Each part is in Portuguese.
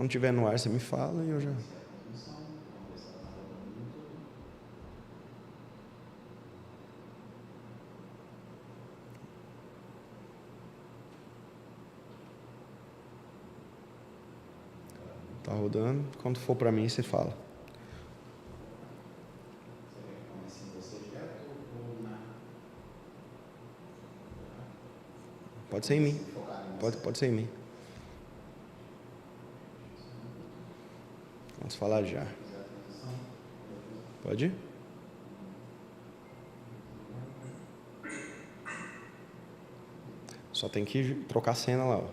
Quando tiver no ar, você me fala e eu já... Tá rodando. Quando for para mim, você fala. Pode ser em mim. Pode ser em mim. Vamos falar já. Pode ir? Só tem que trocar a cena lá, ó.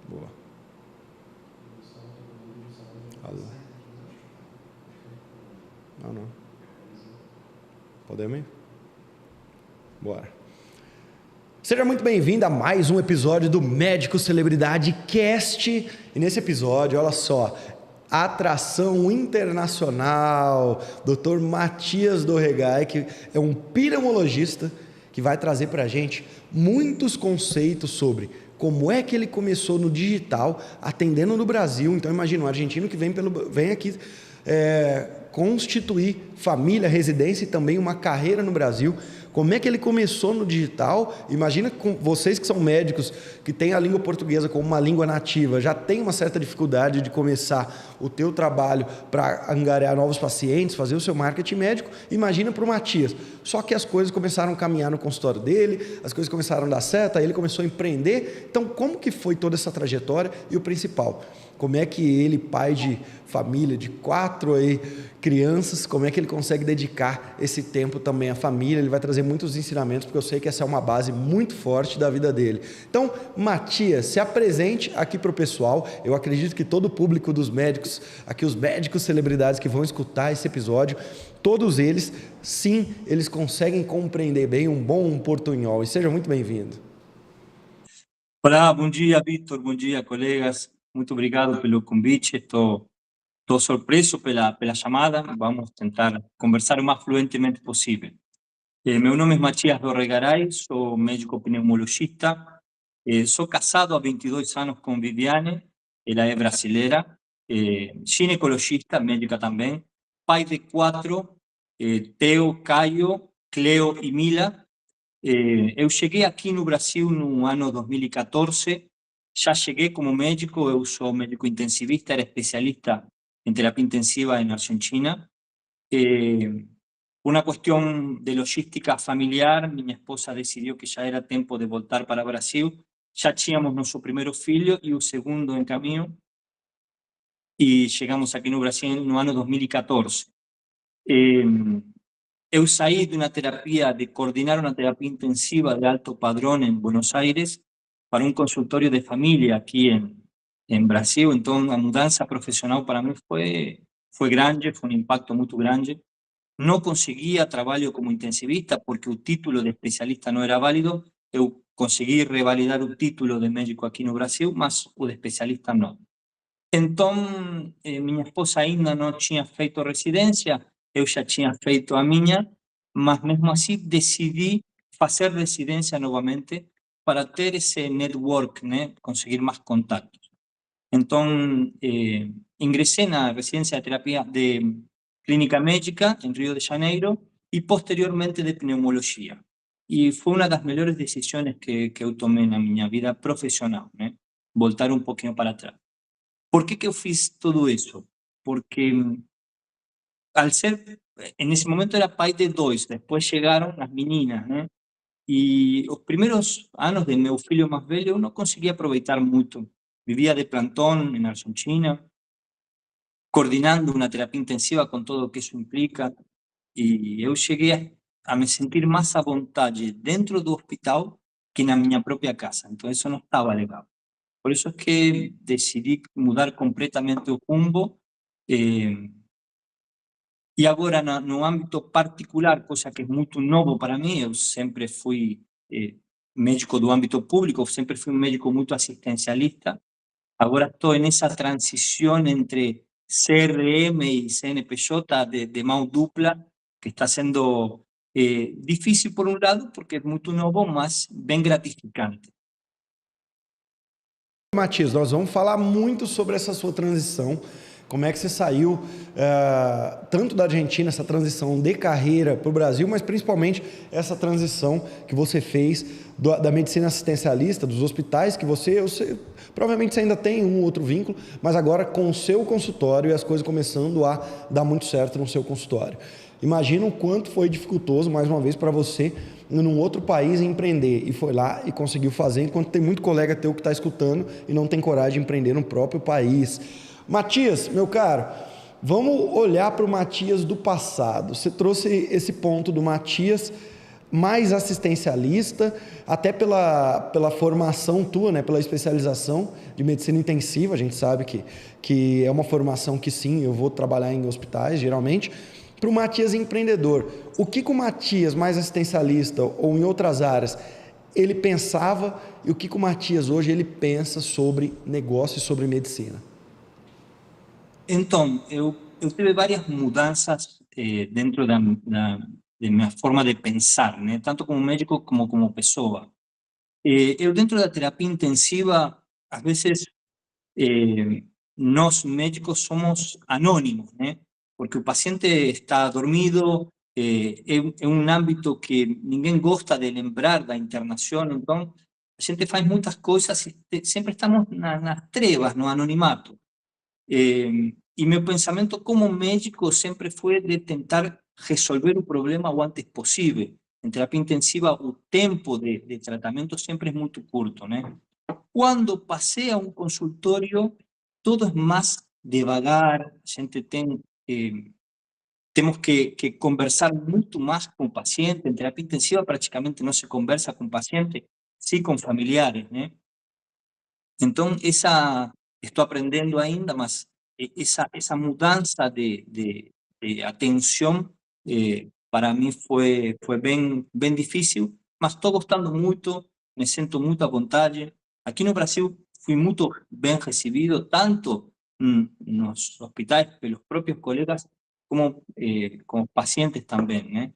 Boa. Alô. Não. Podemos ir? Bora. Seja muito bem-vindo a mais um episódio do Médico Celebridade Cast. E nesse episódio, olha só, atração internacional, Dr. Matias Dorregai, que é um pneumologista que vai trazer para a gente muitos conceitos sobre como é que ele começou no digital, atendendo no Brasil. Então imagina um argentino que vem aqui constituir família, residência e também uma carreira no Brasil. Como é que ele começou no digital? Imagina com vocês que são médicos, que têm a língua portuguesa como uma língua nativa, já tem uma certa dificuldade de começar o teu trabalho para angariar novos pacientes, fazer o seu marketing médico. Imagina para o Matias. Só que as coisas começaram a caminhar no consultório dele, as coisas começaram a dar certo, aí ele começou a empreender. Então, como que foi toda essa trajetória? E o principal, como é que ele, pai de família, de 4 crianças, como é que ele consegue dedicar esse tempo também à família? Ele vai trazer muitos ensinamentos, porque eu sei que essa é uma base muito forte da vida dele. Então, Matias, se apresente aqui para o pessoal. Eu acredito que todo o público dos médicos, aqui os médicos celebridades que vão escutar esse episódio, todos eles, sim, eles conseguem compreender bem um bom portunhol. E seja muito bem-vindo. Olá, bom dia, Vitor, bom dia, colegas. Muito obrigado pelo convite. Estou surpreso pela chamada. Vamos tentar conversar o mais fluentemente possível. Meu nome é Matias Dorregaray, sou médico pneumologista. Sou casado há 22 anos com Viviane, ela é brasileira, ginecologista, médica também, pai de 4, Theo, Caio, Cleo e Mila. Eu cheguei aqui no Brasil no ano 2014, já cheguei como médico, eu sou médico intensivista, era especialista em terapia intensiva na Argentina. Una cuestión de logística familiar, minha esposa decidiu que já era tempo de voltar para o Brasil. Já tínhamos nosso primeiro filho e o segundo em caminho, e chegamos aqui no Brasil no ano 2014. Eu saí de uma terapia, de coordinar uma terapia intensiva de alto padrão em Buenos Aires para um consultório de família aqui em Brasil. Então, a mudança profissional para mim foi grande, foi um impacto muito grande. Não conseguia trabalho como intensivista porque o título de especialista não era válido. Eu consegui revalidar o título de médico aqui no Brasil, mas o de especialista não. Então, minha esposa ainda não tinha feito residência, eu já tinha feito a minha, mas mesmo assim decidi fazer residência novamente para ter esse network, né? Conseguir mais contatos. Então, ingressei na residência de terapia de clínica médica em Rio de Janeiro e posteriormente de pneumologia. E foi uma das melhores decisões que eu tomei na minha vida profissional, né? Voltar um pouquinho para trás. Por que eu fiz tudo isso? Porque al ser, en ese momento era pai de 2, depois chegaram as meninas, né? E os primeiros anos de meu filho mais velho eu não conseguia aproveitar muito. Vivia de plantão na Argentina, coordenando uma terapia intensiva com tudo o que isso implica, e eu cheguei a me sentir mais à vontade dentro do hospital que na minha própria casa. Então isso não estava legal. Por isso é que decidi mudar completamente o rumbo. E agora, no âmbito particular, coisa que é muito novo para mim, eu sempre fui médico do âmbito público, sempre fui um médico muito assistencialista. Agora estou nessa transição entre CRM e CNPJ de mão dupla, que está sendo difícil por um lado, porque é muito novo, mas bem gratificante. Matias, nós vamos falar muito sobre essa sua transição, como é que você saiu tanto da Argentina, essa transição de carreira para o Brasil, mas principalmente essa transição que você fez da medicina assistencialista, dos hospitais, que você provavelmente você ainda tem um outro vínculo, mas agora com o seu consultório e as coisas começando a dar muito certo no seu consultório. Imagina o quanto foi dificultoso, mais uma vez, para você num outro país empreender, e foi lá e conseguiu fazer, enquanto tem muito colega teu que está escutando e não tem coragem de empreender no próprio país. Matias, meu caro, vamos olhar para o Matias do passado. Você trouxe esse ponto do Matias mais assistencialista, até pela formação tua, né, pela especialização de medicina intensiva. A gente sabe que é uma formação que sim, eu vou trabalhar em hospitais, geralmente. Para o Matias empreendedor, o que o Matias mais assistencialista ou em outras áreas ele pensava, e o que o Matias hoje ele pensa sobre negócio e sobre medicina? Então, eu tive várias mudanças dentro de minha forma de pensar, né? Tanto como médico como como pessoa. Eu dentro da terapia intensiva, às vezes nós médicos somos anónimos, né? Porque o paciente está dormido, é um âmbito que ninguém gosta de lembrar da internação, então a gente faz muitas coisas e sempre estamos nas trevas, no anonimato. E meu pensamento como médico sempre foi de tentar resolver o problema o antes possível. Em terapia intensiva, o tempo de tratamento sempre é muito curto, né? Quando passei a um consultório, todo é mais devagar, a gente temos que conversar muito mais com o paciente. Em terapia intensiva, praticamente não se conversa com o paciente, sim com familiares, né? Então, estou aprendendo ainda, mas essa mudança de atenção para mim foi bem difícil, mas estou gostando muito, me sinto muito à vontade. Aqui no Brasil fui muito bem recebido, tanto nos hospitais pelos próprios colegas, como com pacientes também, né?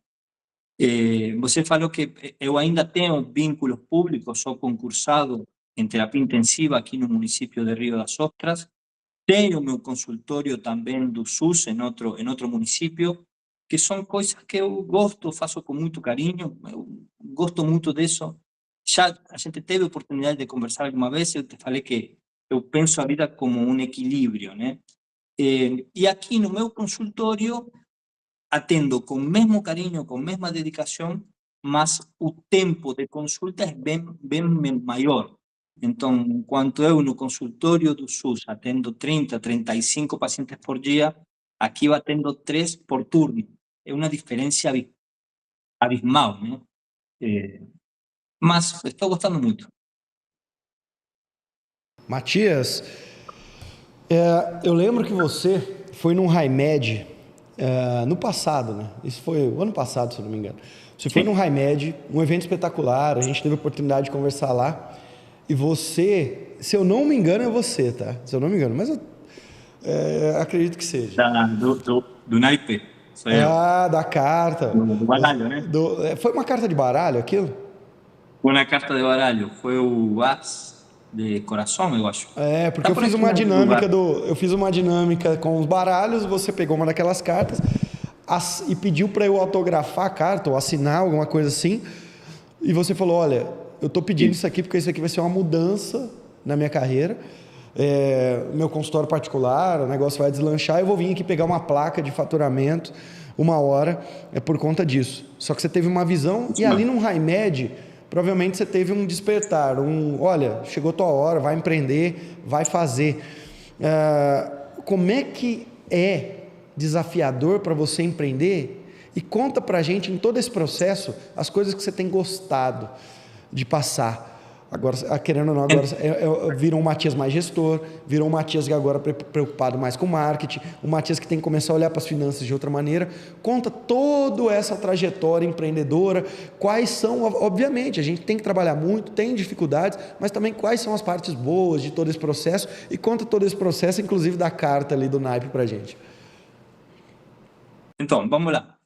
Você falou que eu ainda tenho vínculos públicos, sou concursado em terapia intensiva aqui no município de Rio das Ostras. Tenho meu consultório também do SUS em outro município, que são coisas que eu gosto, faço com muito carinho, eu gosto muito disso. Já a gente teve a oportunidade de conversar alguma vez, eu te falei que eu penso a vida como um equilíbrio, né? E aqui no meu consultório, atendo com o mesmo carinho, com a mesma dedicação, mas o tempo de consulta é bem maior. Então, enquanto eu no consultório do SUS atendo 30, 35 pacientes por dia, aqui eu atendo 3 por turno. É uma diferença abismal, né? Mas estou gostando muito. Matias, eu lembro que você foi num Raimed no passado, né? Isso foi o ano passado, se eu não me engano. Você foi Sim. num Raimed, um evento espetacular, a gente teve a oportunidade de conversar lá. E você, se eu não me engano, é você, tá? Se eu não me engano, mas eu acredito que seja. Do naipe, sou eu. Ah, da carta. Do baralho, né? Foi uma carta de baralho aquilo? Uma carta de baralho. Foi o As de Coração, eu acho. Porque Tá eu por fiz aqui uma em algum lugar. dinâmica eu fiz uma dinâmica com os baralhos, você pegou uma daquelas cartas e pediu para eu autografar a carta ou assinar alguma coisa assim. E você falou, olha, eu estou pedindo isso aqui porque isso aqui vai ser uma mudança na minha carreira. Meu consultório particular, o negócio vai deslanchar, eu vou vir aqui pegar uma placa de faturamento 1 hora, por conta disso. Só que você teve uma visão e ali num Raimed, provavelmente você teve um despertar, olha, chegou tua hora, vai empreender, vai fazer. Como é que é desafiador para você empreender? E conta pra gente em todo esse processo as coisas que você tem gostado de passar. Agora, querendo ou não, agora virou um Matias mais gestor, virou um Matias que agora preocupado mais com marketing, um Matias que tem que começar a olhar para as finanças de outra maneira. Conta toda essa trajetória empreendedora, quais são, obviamente, a gente tem que trabalhar muito, tem dificuldades, mas também quais são as partes boas de todo esse processo, e conta todo esse processo, inclusive da carta ali do naipe pra gente. Então, vamos lá.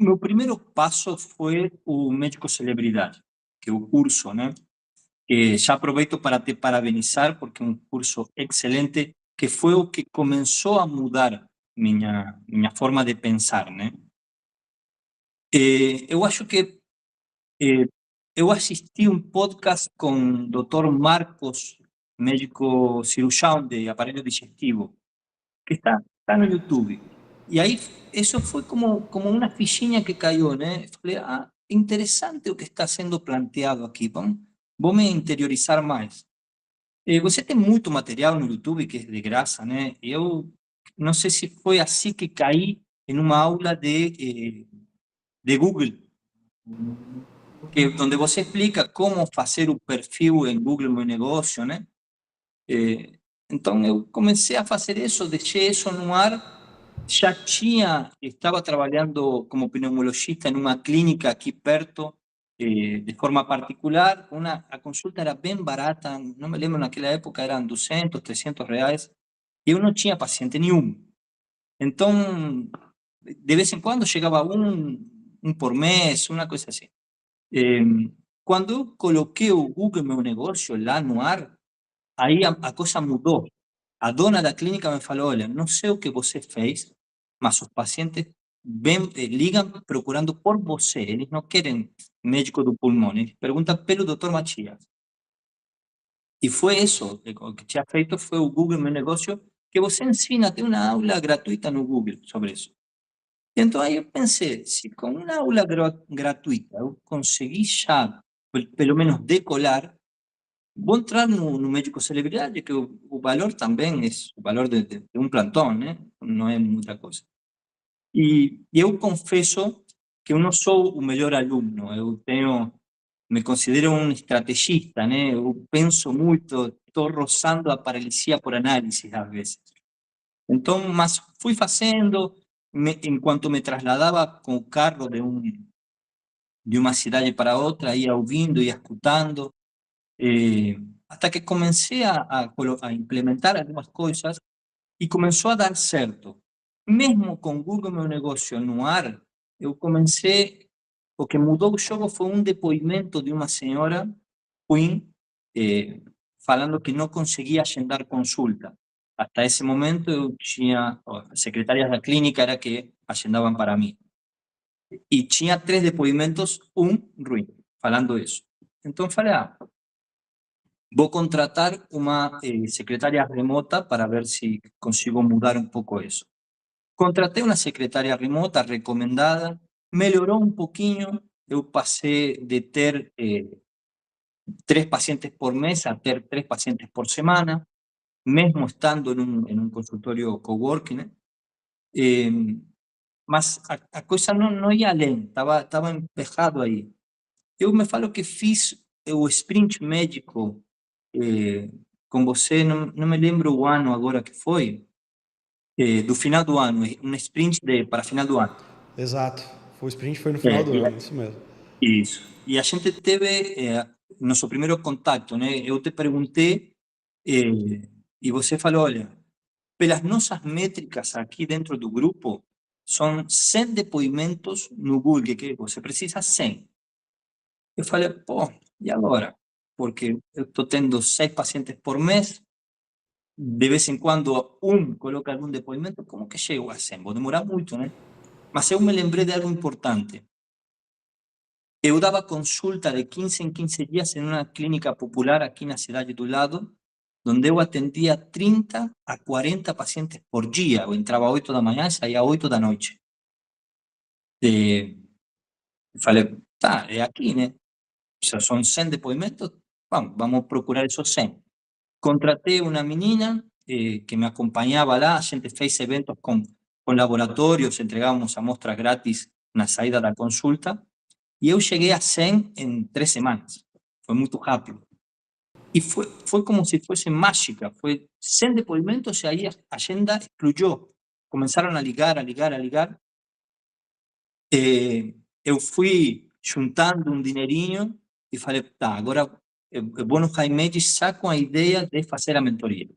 Meu primeiro passo foi o médico celebridade, que é o curso, né? Já aproveito para te parabenizar, porque é um curso excelente, que foi o que começou a mudar minha forma de pensar, né? Eu acho que eu assisti um podcast com o Dr. Marcos, médico cirurgião de aparelho digestivo, que está no YouTube. E aí, isso foi como uma fichinha que caiu, né? Falei, interessante o que está sendo planteado aqui, vou me interiorizar mais. Você tem muito material no YouTube que é de graça, né? Eu não sei se foi assim que caí em uma aula de Google, onde você explica como fazer o perfil em Google Meu Negócio, né? Então eu comecei a fazer isso, deixei isso no ar. Já estava trabalhando como pneumologista em uma clínica aqui perto, de forma particular. A consulta era bem barata, não me lembro, naquela época eram 200, R$ 300, e eu não tinha paciente nenhum. Então, de vez em quando chegava um por mês, uma coisa assim. Eh, Quando eu coloquei o Google Meu Negócio lá no ar, aí a coisa mudou. A dona da clínica me falou: olha, não sei o que você fez, mas os pacientes ligam procurando por você. Eles não querem médico do pulmão, eles perguntam pelo Dr. Matias. E foi isso. O que tinha feito foi o Google Meu Negócio, que você ensina, tem uma aula gratuita no Google sobre isso. Então aí eu pensei, se com uma aula gratuita eu consegui já, pelo menos, decolar, vou entrar no médico celebridade, que o valor também é o valor de um plantão, né? Não é muita coisa. E eu confesso que eu não sou o melhor aluno, me considero um estrategista, né? Eu penso muito, estou rozando a paralisia por análise às vezes. Então, mas fui fazendo, enquanto me trasladava com o carro de uma cidade para outra, ia ouvindo, ia escutando, hasta que comecei a implementar algumas coisas e começou a dar certo. Mesmo com Google Meu Negócio no ar, eu comecei. O que mudou o jogo foi um depoimento de uma senhora, Queen, falando que não conseguia agendar consulta. Hasta esse momento eu tinha, as secretárias da clínica era que agendavam para mim. E tinha 3 depoimentos, um ruim, falando isso. Então falei, vou contratar uma secretária remota para ver se consigo mudar um pouco isso. Contratei uma secretária remota recomendada, melhorou um pouquinho, eu passei de ter 3 pacientes por mês a ter 3 pacientes por semana, mesmo estando em um consultório coworking, né? Eh, mas a coisa não ia além, estava emperrado aí. Eu me falo que fiz o sprint médico com você, não me lembro o ano agora que foi, do final do ano, um sprint para final do ano. Exato. O sprint foi no final do É, ano, isso mesmo. isso. E a gente teve nosso primeiro contato, né? Eu te perguntei e você falou, olha, pelas nossas métricas aqui dentro do grupo, são 100 depoimentos no Google, que você precisa 100. Eu falei, pô, e agora? Porque eu estou tendo 6 pacientes por mês, de vez em quando coloca algum depoimento, como que chego a 100? Vou demorar muito, né? Mas eu me lembrei de algo importante. Eu dava consulta de 15 em 15 dias em uma clínica popular aqui na cidade do lado, onde eu atendia 30 a 40 pacientes por dia. Eu entrava às 8 da manhã e saía às 8 da noite. Falei, tá, é aqui, né? Já são 100 depoimentos, vamos procurar esos 100. Contratei uma menina que me acompanhava lá, a gente fez eventos com laboratórios, entregávamos amostras grátis na saída da consulta, e eu cheguei a 100 em 3 semanas. Foi muito rápido. E foi como se fosse mágica, foi 100 depoimentos e aí a agenda explodiu. Começaram a ligar, a ligar, a ligar. Eu fui juntando um dinheirinho e falei, tá, agora eu vou no Jaime já com a ideia de fazer a mentoria.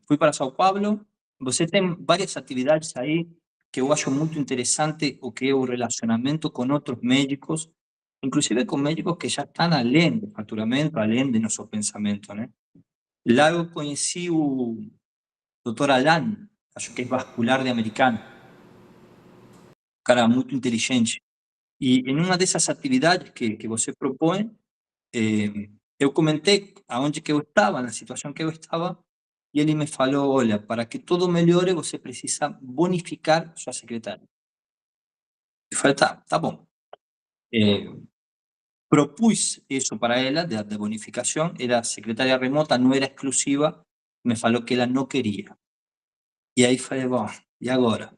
Fui para São Paulo. Você tem várias atividades aí que eu acho muito interessante, o que é o relacionamento com outros médicos. inclusive com médicos que já estão além do faturamento, além do nosso pensamento, né? Lá eu conheci o Dr. Alan, acho que é vascular de americano, um cara muito inteligente. E em uma dessas atividades que você propõe, eu comentei aonde que eu estava, na situação que eu estava, e ele me falou, olha, para que tudo melhore, você precisa bonificar sua secretária. Eu falei, tá bom. Propus isso para ela, de bonificação, era secretária remota, não era exclusiva, me falou que ela não queria. E aí falei, bom, e agora?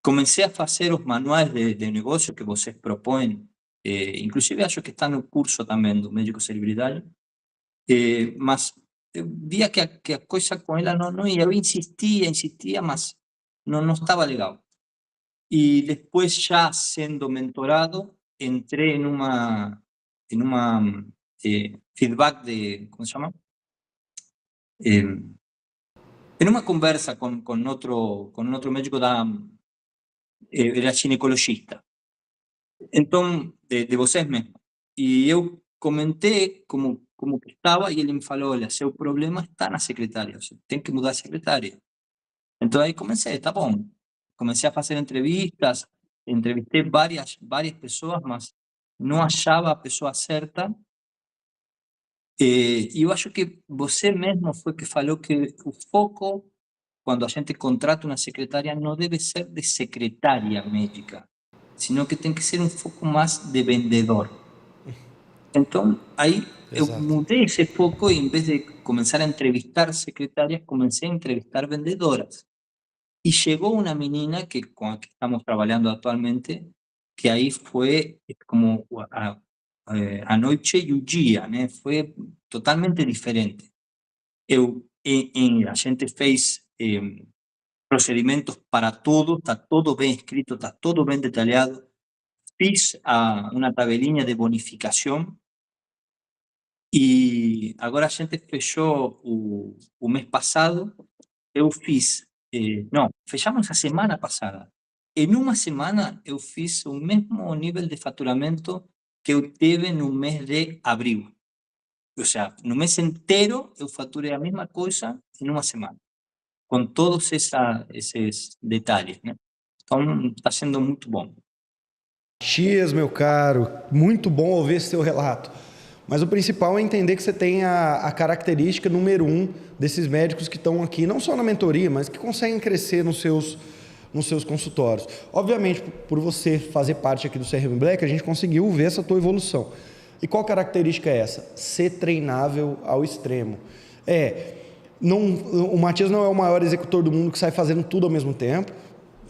Comecei a fazer os manuais de negócio que vocês propõem, inclusive acho que está no curso também do médico celebridade, mas eu via que a coisa com ela não ia, eu insistia, mas não estava legal. E depois, já sendo mentorado, entrei em uma feedback de, como se chama? En una conversa con otro médico era ginecologista. Entonces, de vocês mesmo. E eu comentei como que estava e ele me falou, olha, seu problema está na secretária, você tem que mudar a secretária. Então aí comecei, tá bom. Comecei a fazer entrevistas, entrevistei várias pessoas, mas não achava a pessoa certa. E eu acho que você mesmo foi que falou que o foco, quando a gente contrata uma secretária, não deve ser de secretária médica, sino que tem que ser um foco mais de vendedor. Então, aí eu Exato. mudei esse foco e, em vez de começar a entrevistar secretárias, comecei a entrevistar vendedoras. E chegou uma menina que, com a que estamos trabalhando atualmente, que aí foi como a noite e o dia, né? Foi totalmente diferente. A gente fez procedimentos para tudo, está todo bem escrito, está todo bem detalhado. Fiz uma tabelinha de bonificação e agora a gente fechou o mês passado. Eu fiz, não, fechamos a semana passada. Em uma semana eu fiz o mesmo nível de faturamento que eu tive no mês de abril. Ou seja, no mês inteiro eu faturei a mesma coisa em uma semana, com todos esses detalhes, né? Então está sendo muito bom. Tias, meu caro, muito bom ouvir esse seu relato. Mas o principal é entender que você tem a característica número um desses médicos que estão aqui, não só na mentoria, mas que conseguem crescer nos seus consultórios. Obviamente, por você fazer parte aqui do CRM Black, a gente conseguiu ver essa tua evolução. E qual característica é essa? Ser treinável ao extremo. Não, o Matias não é o maior executor do mundo que sai fazendo tudo ao mesmo tempo.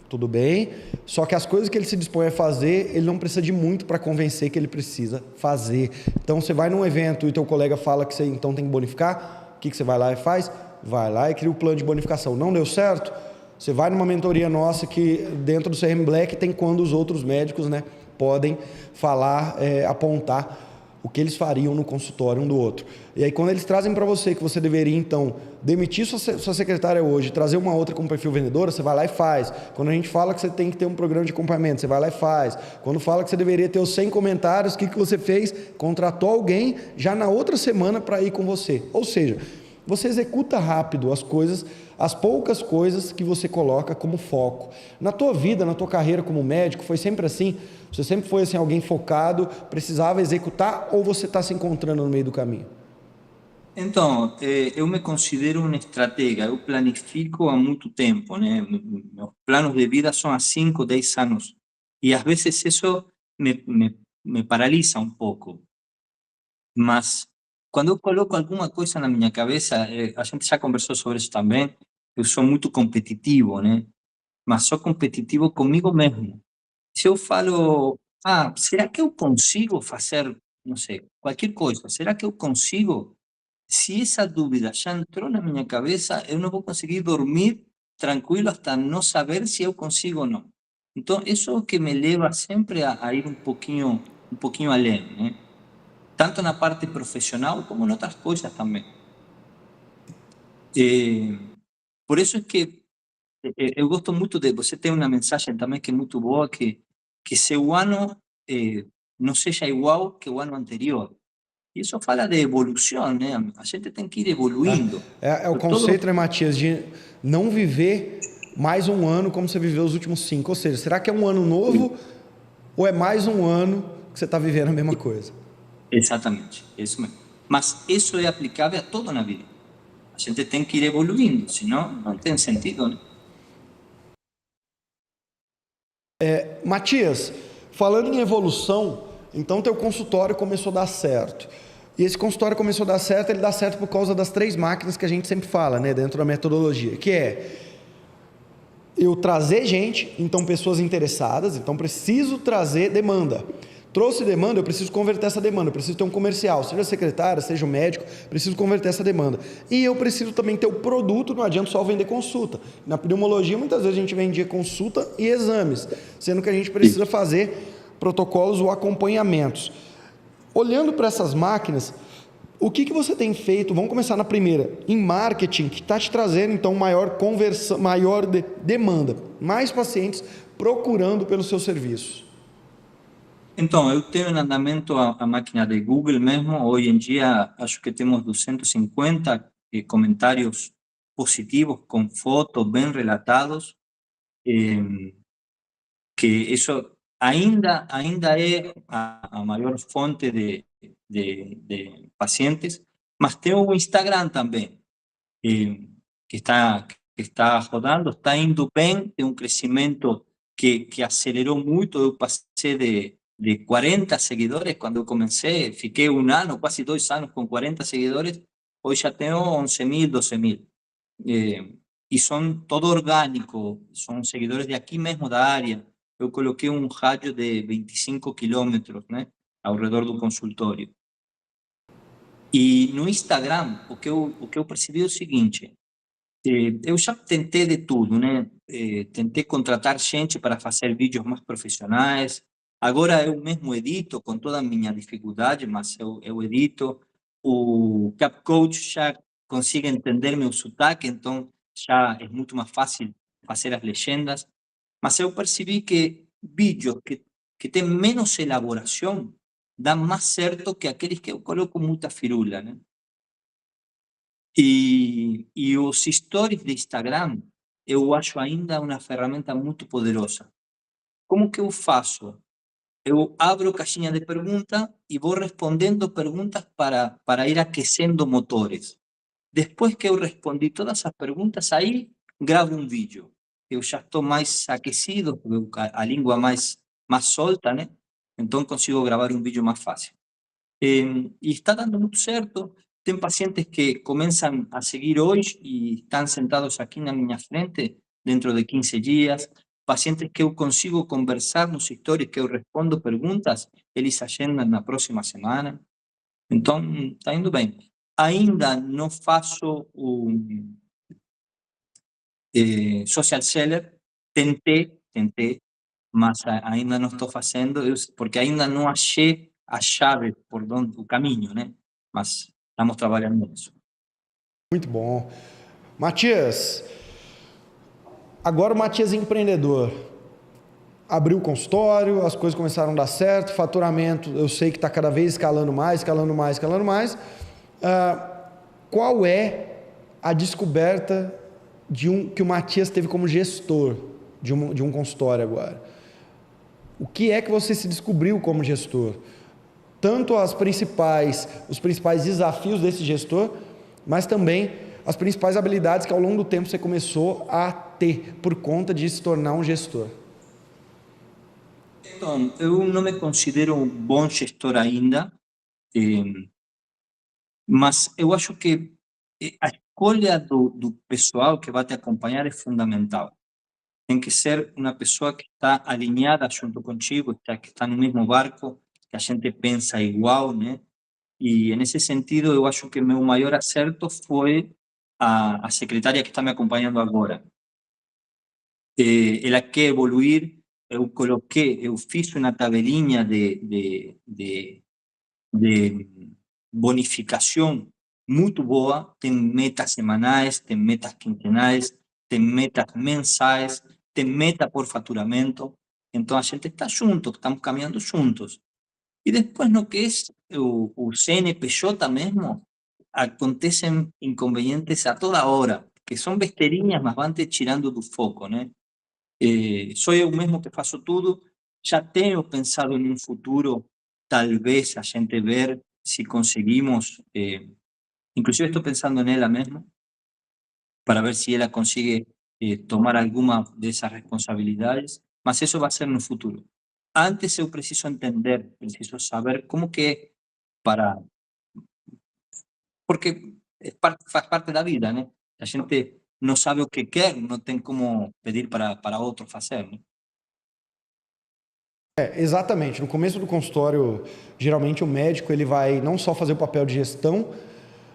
Tudo bem, só que as coisas que ele se dispõe a fazer, ele não precisa de muito para convencer que ele precisa fazer. Então você vai num evento e teu colega fala que você então tem que bonificar, o que você vai lá e faz? Vai lá e cria o plano de bonificação. Não deu certo? Você vai numa mentoria nossa que dentro do CRM Black tem quando os outros médicos, né, podem falar, apontar o que eles fariam no consultório um do outro. E aí quando eles trazem para você que você deveria então demitir sua secretária hoje, trazer uma outra com perfil vendedora, você vai lá e faz. Quando a gente fala que você tem que ter um programa de acompanhamento, você vai lá e faz. Quando fala que você deveria ter os 100 comentários, o que você fez? Contratou alguém já na outra semana para ir com você. Ou seja, você executa rápido as coisas, as poucas coisas que você coloca como foco. Na tua vida, na tua carreira como médico, foi sempre assim? Você sempre foi assim, alguém focado, precisava executar, ou você está se encontrando no meio do caminho? Então, eu me considero um estratega, eu planifico há muito tempo, né? Meus planos de vida são há 5, 10 anos. E às vezes isso me paralisa um pouco. Mas quando eu coloco alguma coisa na minha cabeça, a gente já conversou sobre isso também, eu sou muito competitivo, né? Mas sou competitivo comigo mesmo. Se eu falo, será que eu consigo fazer, não sei, qualquer coisa? Será que eu consigo? Se essa dúvida já entrou na minha cabeça, eu não vou conseguir dormir tranquilo hasta não saber se eu consigo ou não. Então, isso é o que me leva sempre a ir um pouquinho além, né? Tanto na parte profissional como em outras coisas também. Por isso é que eu gosto muito de você ter uma mensagem também que é muito boa, que seu ano não seja igual que o ano anterior. E isso fala de evolução, né? A gente tem que ir Tá? evoluindo. É o Todo, conceito, né, Matias, de não viver mais um ano como você viveu os últimos 5. Ou seja, será que é um ano novo ou é mais um ano que você está vivendo a mesma coisa? exatamente, isso mesmo. Mas isso é aplicável a tudo na vida. A gente tem que ir evoluindo, senão não tem sentido, né? Matias, falando em evolução, então teu consultório começou a dar certo. E esse consultório começou a dar certo, ele dá certo por causa das 3 máquinas que a gente sempre fala, né, dentro da metodologia, que é eu trazer gente, então pessoas interessadas, então preciso trazer demanda. Trouxe demanda, eu preciso converter essa demanda, eu preciso ter um comercial, seja secretária, seja um médico, preciso converter essa demanda. E eu preciso também ter o produto, não adianta só vender consulta. Na pneumologia, muitas vezes a gente vendia consulta e exames, sendo que a gente precisa fazer protocolos ou acompanhamentos. Olhando para essas máquinas, o que você tem feito? Vamos começar na primeira, em marketing, que está te trazendo então maior conversão, maior demanda, mais pacientes procurando pelos seus serviços. Então, eu tenho em andamento a máquina de Google mesmo. Hoje em dia, acho que temos 250 comentários positivos, com fotos bem relatados, eh, que isso ainda é a maior fonte de pacientes, mas tem o Instagram também, que está rodando, está indo bem, tem um crescimento que acelerou muito. Eu passei de 40 seguidores quando eu comecei, fiquei um ano, quase 2 anos com 40 seguidores, hoje já tenho 11.000, 12.000. E são todo orgânico, são seguidores de aqui mesmo da área. Eu coloquei um rádio de 25 quilômetros, né, ao redor do consultório. E no Instagram, o que eu percebi é o seguinte: eu já tentei de tudo, né? Tentei contratar gente para fazer vídeos mais profissionais. Agora eu mesmo edito com toda a minha dificuldade, mas eu edito. O CapCoach já consigo entender meu sotaque, então já é muito mais fácil fazer as legendas. Mas eu percebi que vídeos que têm menos elaboração dão mais certo que aqueles que eu coloco muita firula, né? E os stories de Instagram, eu acho ainda uma ferramenta muito poderosa. Como que eu faço? Eu abro caixinha de pergunta e vou respondendo perguntas para ir aquecendo motores. Depois que eu respondi todas as perguntas, aí gravo um vídeo. Eu já estou mais aquecido, a língua mais solta, né? Então consigo gravar um vídeo mais fácil. E está dando muito certo. Tem pacientes que começam a seguir hoje e estão sentados aqui na minha frente dentro de 15 dias. Pacientes que eu consigo conversar nos stories, que eu respondo perguntas, eles agendam na próxima semana. Então, está indo bem. Ainda não faço o social seller. Tentei, mas ainda não estou fazendo, porque ainda não achei a chave por onde o caminho, né? Mas estamos trabalhando nisso. Muito bom. Matias, agora o Matias é empreendedor. Abriu o consultório, as coisas começaram a dar certo, faturamento eu sei que está cada vez escalando mais, escalando mais, escalando mais. Qual é a descoberta que o Matias teve como gestor de um consultório agora? O que é que você se descobriu como gestor? Tanto os principais desafios desse gestor, mas também as principais habilidades que ao longo do tempo você começou a ter por conta de se tornar um gestor. Então, eu não me considero um bom gestor ainda, mas eu acho que a escolha do pessoal que vai te acompanhar é fundamental. Tem que ser uma pessoa que está alinhada junto contigo, que está no mesmo barco, que a gente pensa igual, né? E nesse sentido, eu acho que meu maior acerto foi a secretária que está me acompanhando agora. Ela quer evoluir, eu fiz uma tabelinha de bonificação muito boa, tem metas semanais, tem metas quinzenais, tem metas mensais, tem meta por faturamento. Então a gente está junto, estamos caminhando juntos. E depois, no que é o CNPJ mesmo, acontecem inconvenientes a toda hora, que são besteirinhas, mas vão te tirando do foco, né? Sou eu mesmo que faço tudo. Já tenho pensado em um futuro, talvez a gente ver se conseguimos, inclusive estou pensando nela mesmo, para ver si ella consigue tomar alguna de esas responsabilidades, mas eso va a ser no futuro. Antes eu preciso entender, preciso saber como que é para... Porque faz parte da vida, né? A gente não sabe o que quer, não tem como pedir para outro fazer, né? Exatamente. No começo do consultório, geralmente o médico ele vai não só fazer o papel de gestão,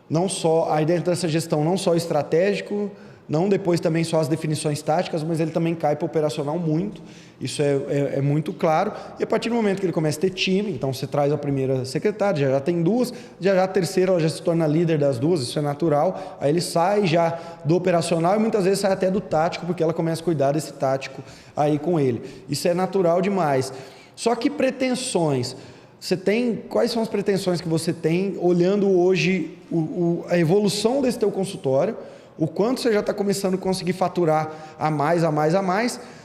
não só aí dentro dessa gestão, não só o estratégico, não depois também só as definições táticas, mas ele também cai para o operacional muito. Isso é muito claro. E a partir do momento que ele começa a ter time, então você traz a primeira secretária, já tem duas, já a terceira ela já se torna líder das duas, isso é natural. Aí ele sai já do operacional e muitas vezes sai até do tático, porque ela começa a cuidar desse tático aí com ele. Isso é natural demais. Só que pretensões, você tem, quais são as pretensões que você tem olhando hoje a evolução desse teu consultório, o quanto você já está começando a conseguir faturar a mais,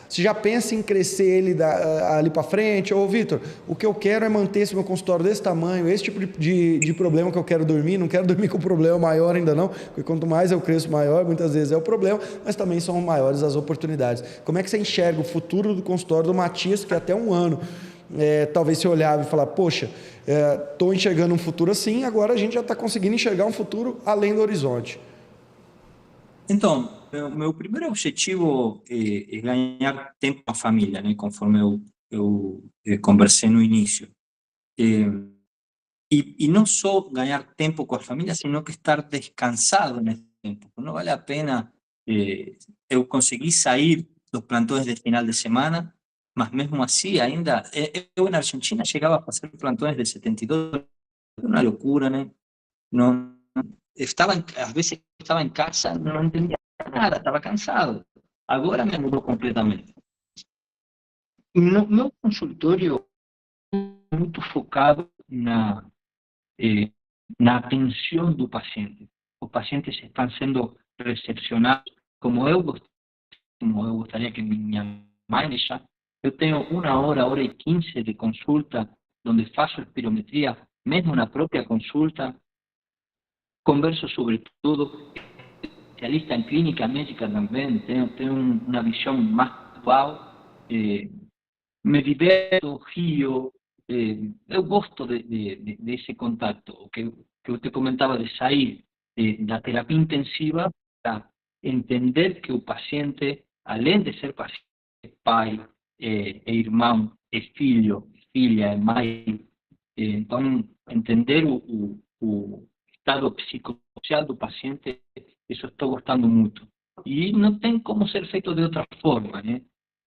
você já pensa em crescer ele ali para frente? Ô Vitor, o que eu quero é manter esse meu consultório desse tamanho, esse tipo de problema que eu quero dormir, não quero dormir com um problema maior ainda não, porque quanto mais eu cresço maior, muitas vezes é o problema, mas também são maiores as oportunidades. Como é que você enxerga o futuro do consultório do Matias, que é até um ano, talvez você olhar e falar, poxa, estou enxergando um futuro assim, agora a gente já está conseguindo enxergar um futuro além do horizonte. Então, meu primeiro objetivo é ganhar tempo com a família, né? Conforme eu conversei no início. E não só ganhar tempo com a família, sino que estar descansado nesse tempo. Não vale a pena eu conseguir sair dos plantões de final de semana, mas mesmo assim ainda... Eu na Argentina chegava a fazer plantões de 72, uma loucura, né? Não, às vezes estava em casa, não entendia nada, estava cansado. Agora me mudou completamente. No meu consultório é muito focado na atenção do paciente. Os pacientes estão sendo recepcionados como eu gostaria que minha mãe deixasse. Eu tenho 1 hora, 1 hora e 15 de consulta, onde faço espirometria, mesmo na própria consulta, converso sobre tudo, especialista em clínica médica também, tenho uma visão mais atual, me diverto, rio, eu gosto desse contato, o que eu te comentava de sair da terapia intensiva para entender que o paciente, além de ser paciente, é pai, é irmão, é filho, filha, é mãe. Então, entender o estado psicossocial do paciente, isso estou gostando muito. E não tem como ser feito de outra forma, né?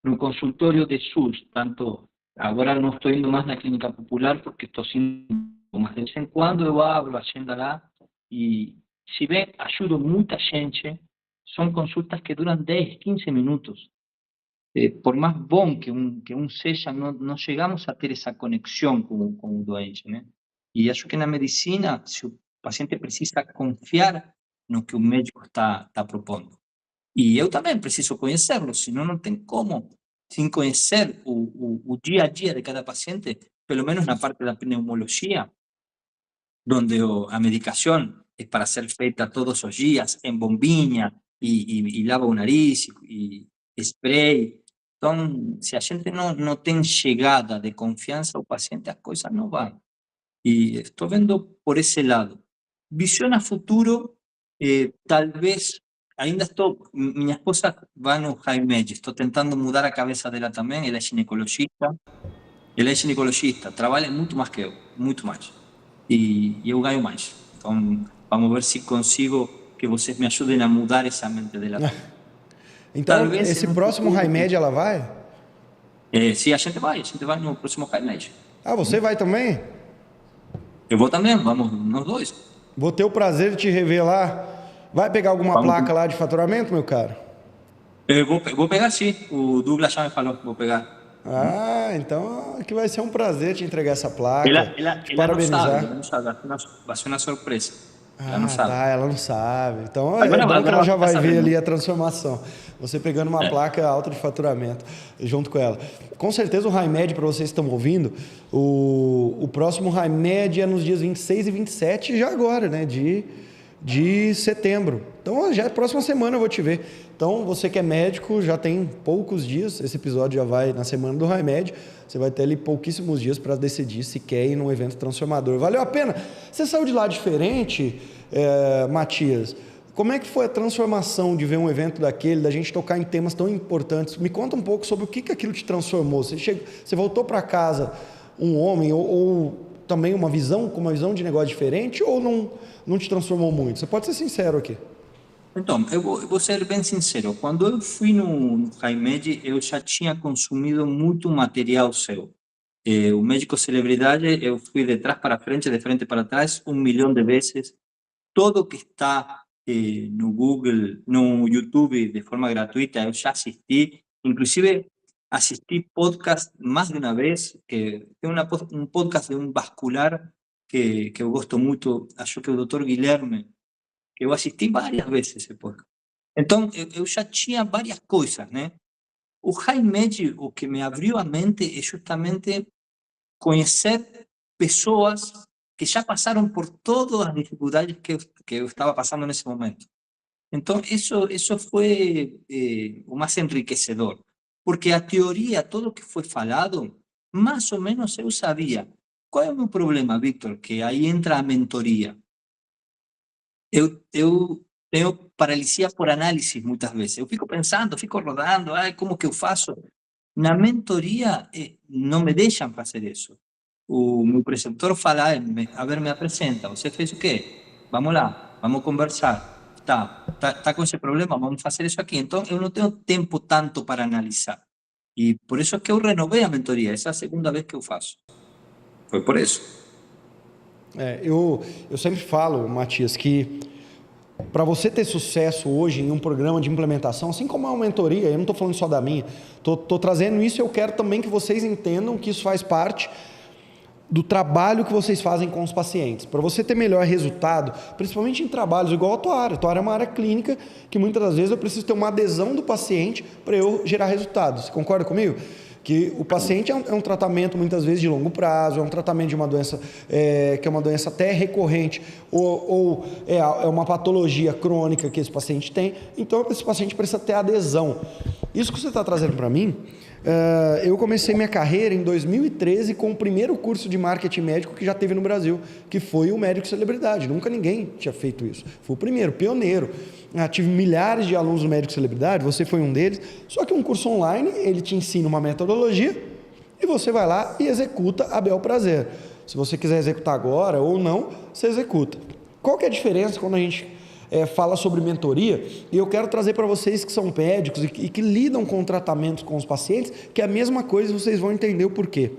No consultório de SUS, tanto agora não estou indo mais na clínica popular porque estou sem, mas de vez em quando eu abro a agenda lá e, se bem ajudo muita gente, são consultas que duram 10, 15 minutos. Por mais bom que um seja, não chegamos a ter essa conexão com o doente, né? E acho que na medicina, se o paciente precisa confiar no que o médico está propondo. E eu também preciso conhecê-lo, senão não tem como, sem conhecer o dia a dia de cada paciente, pelo menos na parte da pneumologia, onde a medicação é para ser feita todos os dias, em bombinha, e lava o nariz, e spray. Então, se a gente não tem chegada de confiança ao paciente, as coisas não vão. E estou vendo por esse lado. Visão a futuro, talvez, ainda estou, minha esposa vai no HiMed, estou tentando mudar a cabeça dela também, ela é ginecologista, trabalha muito mais que eu, muito mais. E eu ganho mais. Então, vamos ver se consigo que vocês me ajudem a mudar essa mente dela também. Então, Talvez esse em um próximo futuro... HiMed ela vai? Se a gente vai no próximo HiMed. Ah, você vai também? Eu vou também, vamos nós dois. Vou ter o prazer de te rever lá. Vai pegar alguma Vamos. placa lá de faturamento, meu cara? Vou pegar sim, o Douglas já me falou, vou pegar. Ah, então que vai ser um prazer te entregar essa placa, te Ela não sabe, parabenizar. ela não sabe, vai ser uma surpresa. Ela não Ah, sabe. tá, ela não sabe. Então é bom que Agora ela vai já ficar vai ver ali sabendo. a transformação. Você pegando uma placa alta de faturamento junto com ela. Com certeza o HiMed, para vocês que estão ouvindo, o próximo HiMed é nos dias 26 e 27, já agora, né? De setembro. Então já é próxima semana eu vou te ver. Então você que é médico, já tem poucos dias, esse episódio já vai na semana do HiMed, você vai ter ali pouquíssimos dias para decidir se quer ir num evento transformador. Valeu a pena? Você saiu de lá diferente, Matias? Como é que foi a transformação de ver um evento daquele, da gente tocar em temas tão importantes? Me conta um pouco sobre o que aquilo te transformou. Você voltou para casa um homem ou também com uma visão de negócio diferente ou não te transformou muito? Você pode ser sincero aqui. Então, eu vou ser bem sincero. Quando eu fui no HiMed, eu já tinha consumido muito material seu. O Médico Celebridade, eu fui de trás para frente, de frente para trás, 1 milhão de vezes. Todo que está no Google, no YouTube, de forma gratuita, eu já assisti. Inclusive, assisti podcast mais de uma vez, que tem um podcast de um vascular que eu gosto muito, acho que é o Dr. Guilherme. Eu assisti várias vezes esse podcast. Então, eu já tinha várias coisas, né? O HiMed, o que me abriu a mente é justamente conhecer pessoas que já passaram por todas as dificuldades que eu estava passando nesse momento. Então, isso foi o mais enriquecedor, porque a teoria, tudo o que foi falado, mais ou menos eu sabia. Qual é o meu problema, Victor? Que aí entra a mentoria. Eu tenho paralisia por análise muitas vezes. Eu fico pensando, fico rodando, ai, como que eu faço? Na mentoria, não me deixam fazer isso. O meu preceptor fala, a ver, me apresenta, você fez o quê? Vamos lá, vamos conversar. Tá com esse problema, vamos fazer isso aqui. Então, eu não tenho tempo tanto para analisar. E por isso é que eu renovei a mentoria. Essa é a segunda vez que eu faço. Foi por isso. Eu sempre falo, Matias, que para você ter sucesso hoje em um programa de implementação, assim como é uma mentoria, eu não estou falando só da minha, estou trazendo isso e eu quero também que vocês entendam que isso faz parte do trabalho que vocês fazem com os pacientes. Para você ter melhor resultado, principalmente em trabalhos igual a tua área é uma área clínica que muitas das vezes eu preciso ter uma adesão do paciente para eu gerar resultados. Você concorda comigo? Que o paciente é um tratamento muitas vezes de longo prazo, é um tratamento de uma doença que é uma doença até recorrente ou é uma patologia crônica que esse paciente tem, então esse paciente precisa ter adesão. Isso que você está trazendo para mim, eu comecei minha carreira em 2013 com o primeiro curso de marketing médico que já teve no Brasil, que foi o Médico Celebridade. Nunca ninguém tinha feito isso. Foi o primeiro, pioneiro. Tive milhares de alunos do Médico Celebridade, você foi um deles. Só que um curso online, ele te ensina uma metodologia e você vai lá e executa a bel prazer. Se você quiser executar agora ou não, você executa. Qual que é a diferença quando a gente fala sobre mentoria? E eu quero trazer para vocês que são médicos e que lidam com tratamentos com os pacientes, que é a mesma coisa, vocês vão entender o porquê.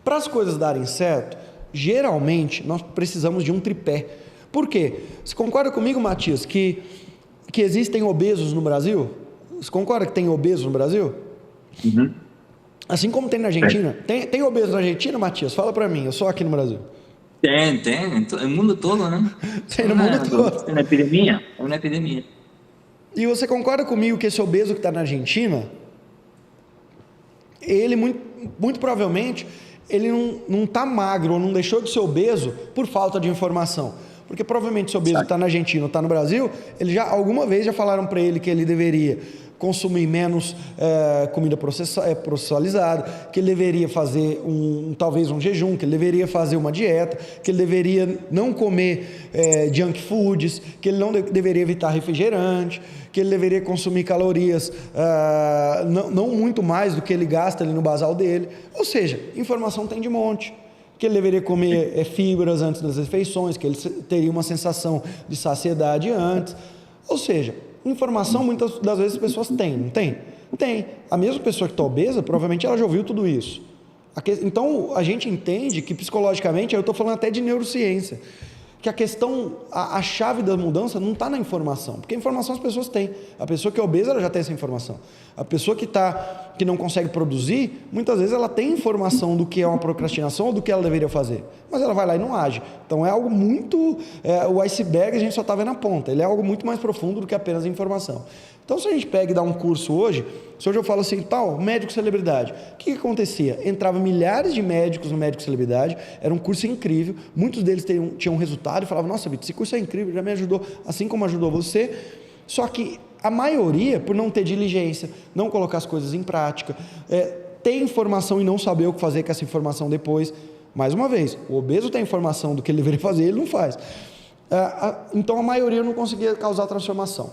Para as coisas darem certo, geralmente nós precisamos de um tripé. Por quê? Você concorda comigo, Matias, que existem obesos no Brasil? Você concorda que tem obesos no Brasil? Uhum. Assim como tem na Argentina. Tem obesos na Argentina, Matias? Fala para mim, eu sou aqui no Brasil. Tem, no mundo todo, né? Tem no mundo todo. É uma epidemia, é uma epidemia. E você concorda comigo que esse obeso que está na Argentina, ele muito provavelmente, ele não está magro ou não deixou de ser obeso por falta de informação. Porque provavelmente esse obeso que está na Argentina ou está no Brasil, alguma vez já falaram para ele que ele deveria consumir menos comida processualizada, que ele deveria fazer talvez um jejum, que ele deveria fazer uma dieta, que ele deveria não comer junk foods, que ele não deveria evitar refrigerante, que ele deveria consumir calorias não muito mais do que ele gasta ali no basal dele. Ou seja, informação tem de monte. Que ele deveria comer fibras antes das refeições, que ele teria uma sensação de saciedade antes. Ou seja, informação muitas das vezes as pessoas têm, não tem? Tem. A mesma pessoa que está obesa, provavelmente ela já ouviu tudo isso. Então, a gente entende que psicologicamente, eu estou falando até de neurociência, que a questão, a chave da mudança não está na informação, porque a informação as pessoas têm. A pessoa que é obesa, ela já tem essa informação. A pessoa que não consegue produzir, muitas vezes ela tem informação do que é uma procrastinação ou do que ela deveria fazer, mas ela vai lá e não age. Então é algo muito... o iceberg a gente só está vendo a ponta, ele é algo muito mais profundo do que apenas a informação. Então, se a gente pega e dá um curso hoje, se hoje eu falo assim, tal, médico celebridade, o que acontecia? Entrava milhares de médicos no médico celebridade, era um curso incrível, muitos deles tinham resultado e falavam, nossa, Vitor, esse curso é incrível, já me ajudou, assim como ajudou você, só que a maioria, por não ter diligência, não colocar as coisas em prática, ter informação e não saber o que fazer com essa informação depois, mais uma vez, o obeso tem informação do que ele deveria fazer, ele não faz. Então, a maioria não conseguia causar transformação.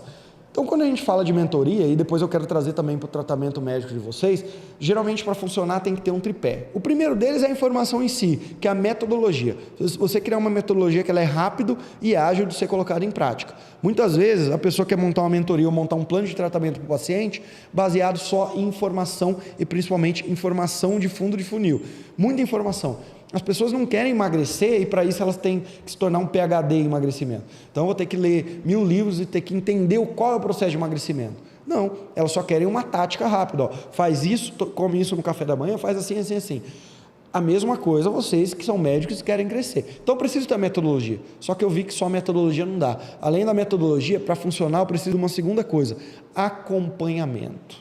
Então, quando a gente fala de mentoria, e depois eu quero trazer também para o tratamento médico de vocês, geralmente para funcionar tem que ter um tripé. O primeiro deles é a informação em si, que é a metodologia. Você criar uma metodologia que ela é rápido e ágil de ser colocada em prática. Muitas vezes a pessoa quer montar uma mentoria ou montar um plano de tratamento para o paciente baseado só em informação e principalmente informação de fundo de funil. Muita informação. As pessoas não querem emagrecer e para isso elas têm que se tornar um PhD em emagrecimento. Então eu vou ter que ler 1000 livros e ter que entender qual é o processo de emagrecimento. Não, elas só querem uma tática rápida. Faz isso, come isso no café da manhã, faz assim, assim, assim. A mesma coisa vocês que são médicos e querem crescer. Então eu preciso ter metodologia. Só que eu vi que só metodologia não dá. Além da metodologia, para funcionar eu preciso de uma segunda coisa: acompanhamento.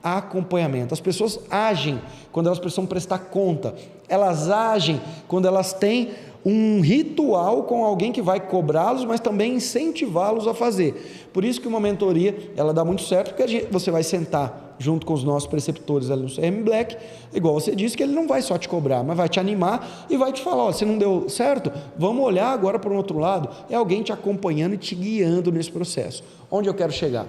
Acompanhamento. As pessoas agem quando elas precisam prestar conta, elas agem quando elas têm um ritual com alguém que vai cobrá-los, mas também incentivá-los a fazer. Por isso que uma mentoria, ela dá muito certo, porque você vai sentar junto com os nossos preceptores ali no CRM Black, igual você disse, que ele não vai só te cobrar, mas vai te animar e vai te falar, ó, se não deu certo, vamos olhar agora para o outro lado. É alguém te acompanhando e te guiando nesse processo. Onde eu quero chegar?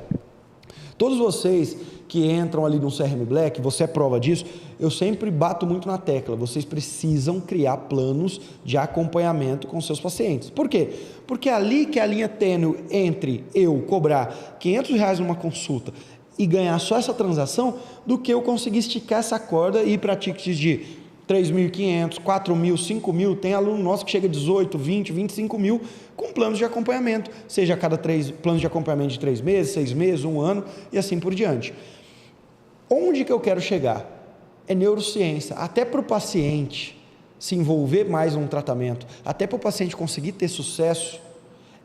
Todos vocês que entram ali no CRM Black, você é prova disso, eu sempre bato muito na tecla, vocês precisam criar planos de acompanhamento com seus pacientes. Por quê? Porque ali que é a linha tênue entre eu cobrar R$500 numa consulta e ganhar só essa transação, do que eu conseguir esticar essa corda e ir para tickets de 3.500, 4.000, 5.000, tem aluno nosso que chega a 18, 20, 25 mil com planos de acompanhamento, seja a cada planos de acompanhamento de 3 meses, 6 meses, 1 ano e assim por diante. Onde que eu quero chegar? É neurociência, até para o paciente se envolver mais num tratamento, até para o paciente conseguir ter sucesso,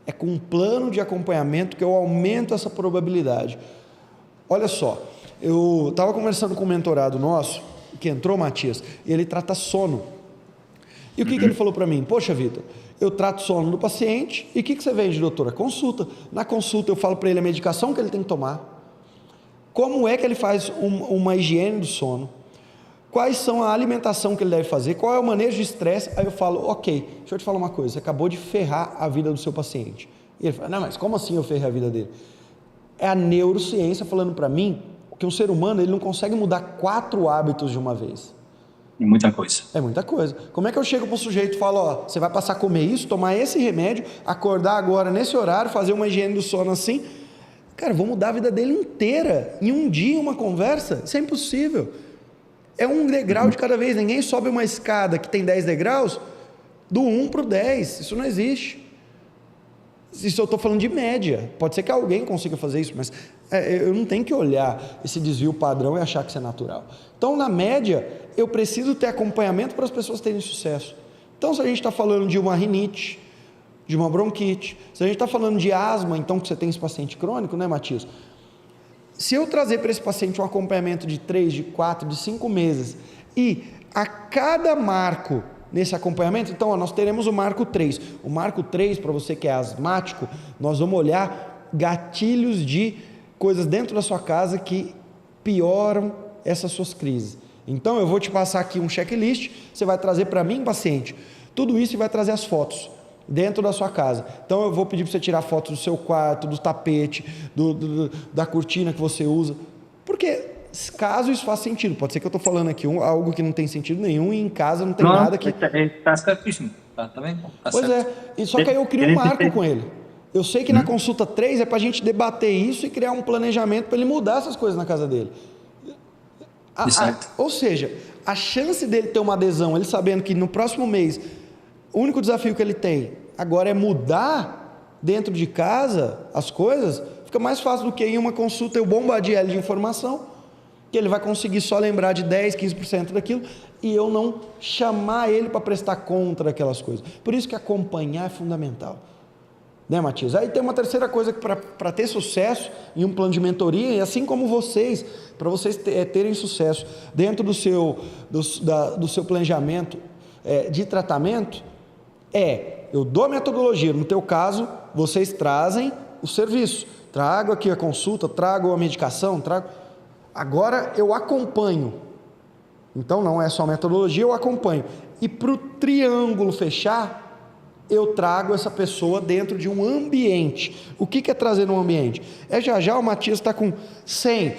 é com um plano de acompanhamento que eu aumento essa probabilidade. Olha só, eu estava conversando com um mentorado nosso, que entrou, Matias, e ele trata sono. E o que ele falou para mim? Poxa, Vitor, eu trato sono do paciente, e o que você vende, doutora? Consulta. Na consulta eu falo para ele a medicação que ele tem que tomar, como é que ele faz uma higiene do sono, quais são a alimentação que ele deve fazer, qual é o manejo de estresse. Aí eu falo, ok, deixa eu te falar uma coisa, você acabou de ferrar a vida do seu paciente. E ele fala, não, mas como assim eu ferrei a vida dele? É a neurociência falando para mim que um ser humano ele não consegue mudar 4 hábitos de uma vez. É muita coisa. É muita coisa. Como é que eu chego para o sujeito e falo, ó, você vai passar a comer isso, tomar esse remédio, acordar agora nesse horário, fazer uma higiene do sono assim? Cara, vou mudar a vida dele inteira, em um dia, uma conversa? Isso é impossível. É um degrau de cada vez, ninguém sobe uma escada que tem 10 degraus, do 1 para o 10, isso não existe. Isso eu estou falando de média, pode ser que alguém consiga fazer isso, mas eu não tenho que olhar esse desvio padrão e achar que isso é natural. Então, na média, eu preciso ter acompanhamento para as pessoas terem sucesso. Então, se a gente está falando de uma rinite, de uma bronquite, se a gente está falando de asma, então que você tem esse paciente crônico, né, Matias? Se eu trazer para esse paciente um acompanhamento de 3, de 4, de 5 meses, e a cada marco nesse acompanhamento, então nós teremos o marco 3. O marco 3, para você que é asmático, nós vamos olhar gatilhos de coisas dentro da sua casa que pioram essas suas crises. Então eu vou te passar aqui um checklist, você vai trazer para mim, paciente, tudo isso e vai trazer as fotos dentro da sua casa. Então eu vou pedir para você tirar fotos do seu quarto, do tapete, da cortina que você usa, porque caso isso faça sentido, pode ser que eu estou falando aqui algo que não tem sentido nenhum e em casa não tem nada que... Está certíssimo, tá bem? Tá pois certo. E só que aí eu crio um marco com ele. Eu sei que na consulta 3 é para a gente debater isso e criar um planejamento para ele mudar essas coisas na casa dele. Ou seja, a chance dele ter uma adesão, ele sabendo que no próximo mês o único desafio que ele tem Agora é mudar dentro de casa as coisas, fica mais fácil do que em uma consulta eu bombardear ele de informação, que ele vai conseguir só lembrar de 10, 15% daquilo, e eu não chamar ele para prestar conta daquelas coisas. Por isso que acompanhar é fundamental. Né, Matias? Aí tem uma terceira coisa que para ter sucesso em um plano de mentoria, e assim como vocês, para vocês terem sucesso dentro do seu planejamento de tratamento, eu dou a metodologia, no teu caso, vocês trazem o serviço, trago aqui a consulta, trago a medicação, agora eu acompanho. Então não é só metodologia, eu acompanho. E para o triângulo fechar, eu trago essa pessoa dentro de um ambiente. O que é trazer um ambiente? Já o Matias está com 100,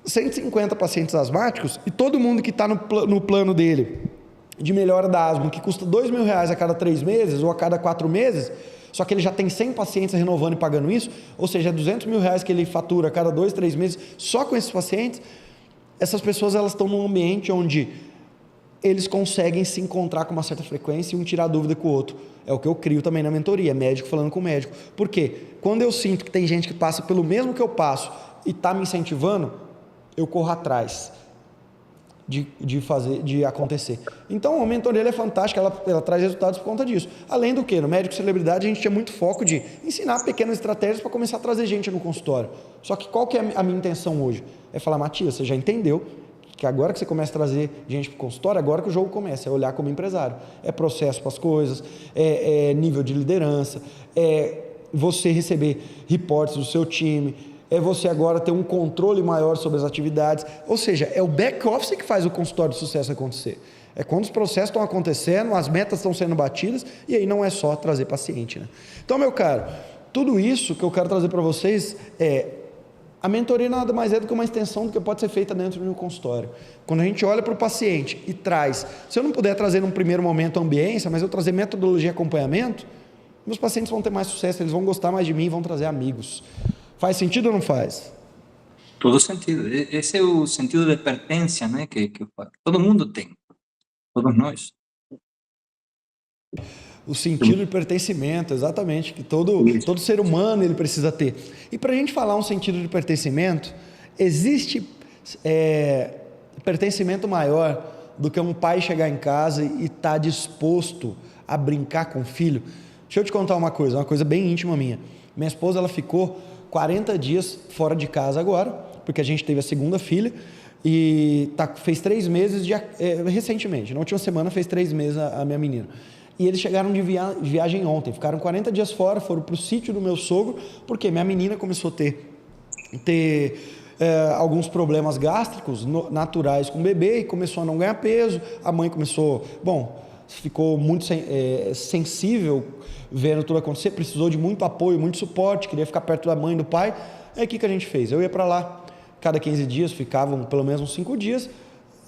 150 pacientes asmáticos e todo mundo que está no plano dele de melhora da asma, que custa R$2.000 a cada 3 meses ou a cada 4 meses, só que ele já tem 100 pacientes renovando e pagando isso, ou seja, R$200.000 que ele fatura a cada 2, 3 meses só com esses pacientes. Essas pessoas elas estão num ambiente onde eles conseguem se encontrar com uma certa frequência e um tirar dúvida com o outro. É o que eu crio também na mentoria, médico falando com médico. Por quê? Quando eu sinto que tem gente que passa pelo mesmo que eu passo e está me incentivando, eu corro atrás de acontecer. Então a mentoria é fantástica, ela traz resultados por conta disso. Além do que, no médico celebridade a gente tinha muito foco de ensinar pequenas estratégias para começar a trazer gente no consultório. Só que qual que é a minha intenção hoje? É falar, Matias, você já entendeu que agora que você começa a trazer gente para o consultório, agora que o jogo começa, é olhar como empresário. É processo para as coisas, é nível de liderança, é você receber reportes do seu time, é você agora ter um controle maior sobre as atividades, ou seja, é o back-office que faz o consultório de sucesso acontecer. É quando os processos estão acontecendo, as metas estão sendo batidas, e aí não é só trazer paciente, né? Então, meu caro, tudo isso que eu quero trazer para vocês a mentoria nada mais é do que uma extensão do que pode ser feita dentro do meu consultório. Quando a gente olha para o paciente e traz, se eu não puder trazer num primeiro momento a ambiência, mas eu trazer metodologia e acompanhamento, meus pacientes vão ter mais sucesso, eles vão gostar mais de mim, vão trazer amigos. Faz sentido ou não faz? Todo sentido. Esse é o sentido de pertença, né, que todo mundo tem, todos nós. O sentido de pertencimento, exatamente, que todo ser humano ele precisa ter. E para a gente falar um sentido de pertencimento, existe pertencimento maior do que um pai chegar em casa e estar disposto a brincar com o filho? Deixa eu te contar uma coisa bem íntima minha. Minha esposa ela ficou 40 dias fora de casa agora, porque a gente teve a segunda filha, e fez 3 meses recentemente, na última semana fez 3 meses a minha menina. E eles chegaram de viagem ontem, ficaram 40 dias fora, foram para o sítio do meu sogro, porque minha menina começou a ter alguns problemas gástricos naturais com o bebê, e começou a não ganhar peso, a mãe ficou muito sensível vendo tudo acontecer, precisou de muito apoio, muito suporte, queria ficar perto da mãe e do pai. Aí o que a gente fez? Eu ia para lá, cada 15 dias, ficavam pelo menos uns 5 dias,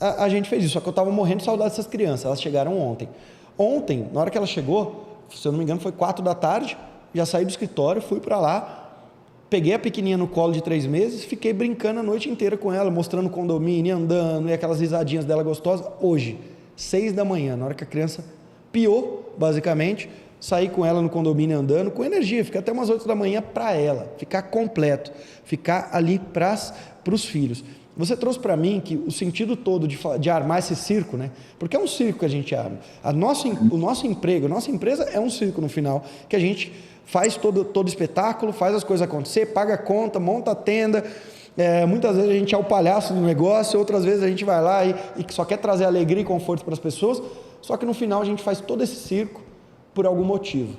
a gente fez isso, só que eu estava morrendo de saudade dessas crianças, elas chegaram ontem. Ontem, na hora que ela chegou, se eu não me engano foi 4 da tarde, já saí do escritório, fui para lá, peguei a pequenininha no colo de 3 meses, fiquei brincando a noite inteira com ela, mostrando o condomínio, andando, e aquelas risadinhas dela gostosas. Hoje, 6 da manhã, na hora que a criança piou, basicamente, saí com ela no condomínio andando, com energia, ficar até umas 8 da manhã para ela, ficar completo, ficar ali para os filhos. Você trouxe para mim que o sentido todo de armar esse circo, né? Porque é um circo que a gente arma. O nosso emprego, a nossa empresa é um circo no final, que a gente faz todo espetáculo, faz as coisas acontecer, paga a conta, monta a tenda. Muitas vezes a gente é o palhaço do negócio, outras vezes a gente vai lá e só quer trazer alegria e conforto para as pessoas, só que no final a gente faz todo esse circo por algum motivo.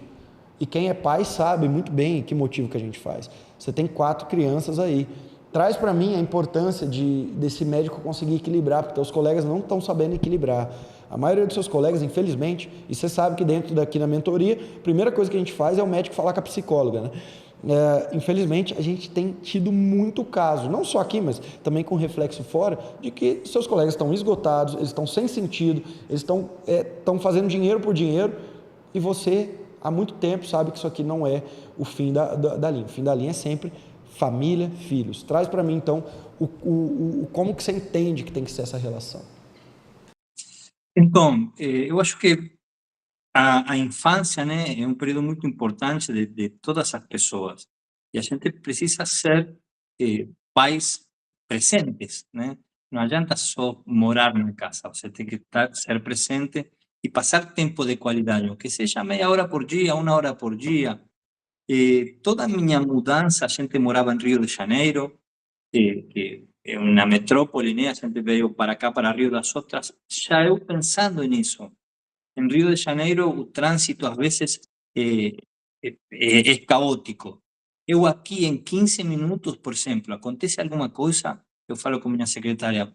E quem é pai sabe muito bem que motivo que a gente faz. Você tem 4 crianças aí. Traz para mim a importância desse médico conseguir equilibrar, porque os colegas não estão sabendo equilibrar. A maioria dos seus colegas, infelizmente, e você sabe que dentro daqui na mentoria, a primeira coisa que a gente faz é o médico falar com a psicóloga, né? Infelizmente, a gente tem tido muito caso, não só aqui, mas também com reflexo fora, de que seus colegas estão esgotados, eles estão sem sentido, eles estão fazendo dinheiro por dinheiro, e você, há muito tempo, sabe que isso aqui não é o fim da linha. O fim da linha é sempre família, filhos. Traz para mim, então, como que você entende que tem que ser essa relação. Então, eu acho que a infância, né, é um período muito importante de todas as pessoas. E a gente precisa ser pais presentes, né? Não adianta só morar na casa, você tem que ser presente e passar tempo de qualidade, aunque seja meia hora por dia, uma hora por dia. Toda a minha mudança, a gente morava em Rio de Janeiro, que é uma metrópole, né? A gente veio para cá, para Rio das Ostras, já eu pensando nisso. En Rio de Janeiro, o trânsito às vezes é caótico. Eu aqui em 15 minutos, por exemplo, acontece alguma coisa, eu falo com minha secretária,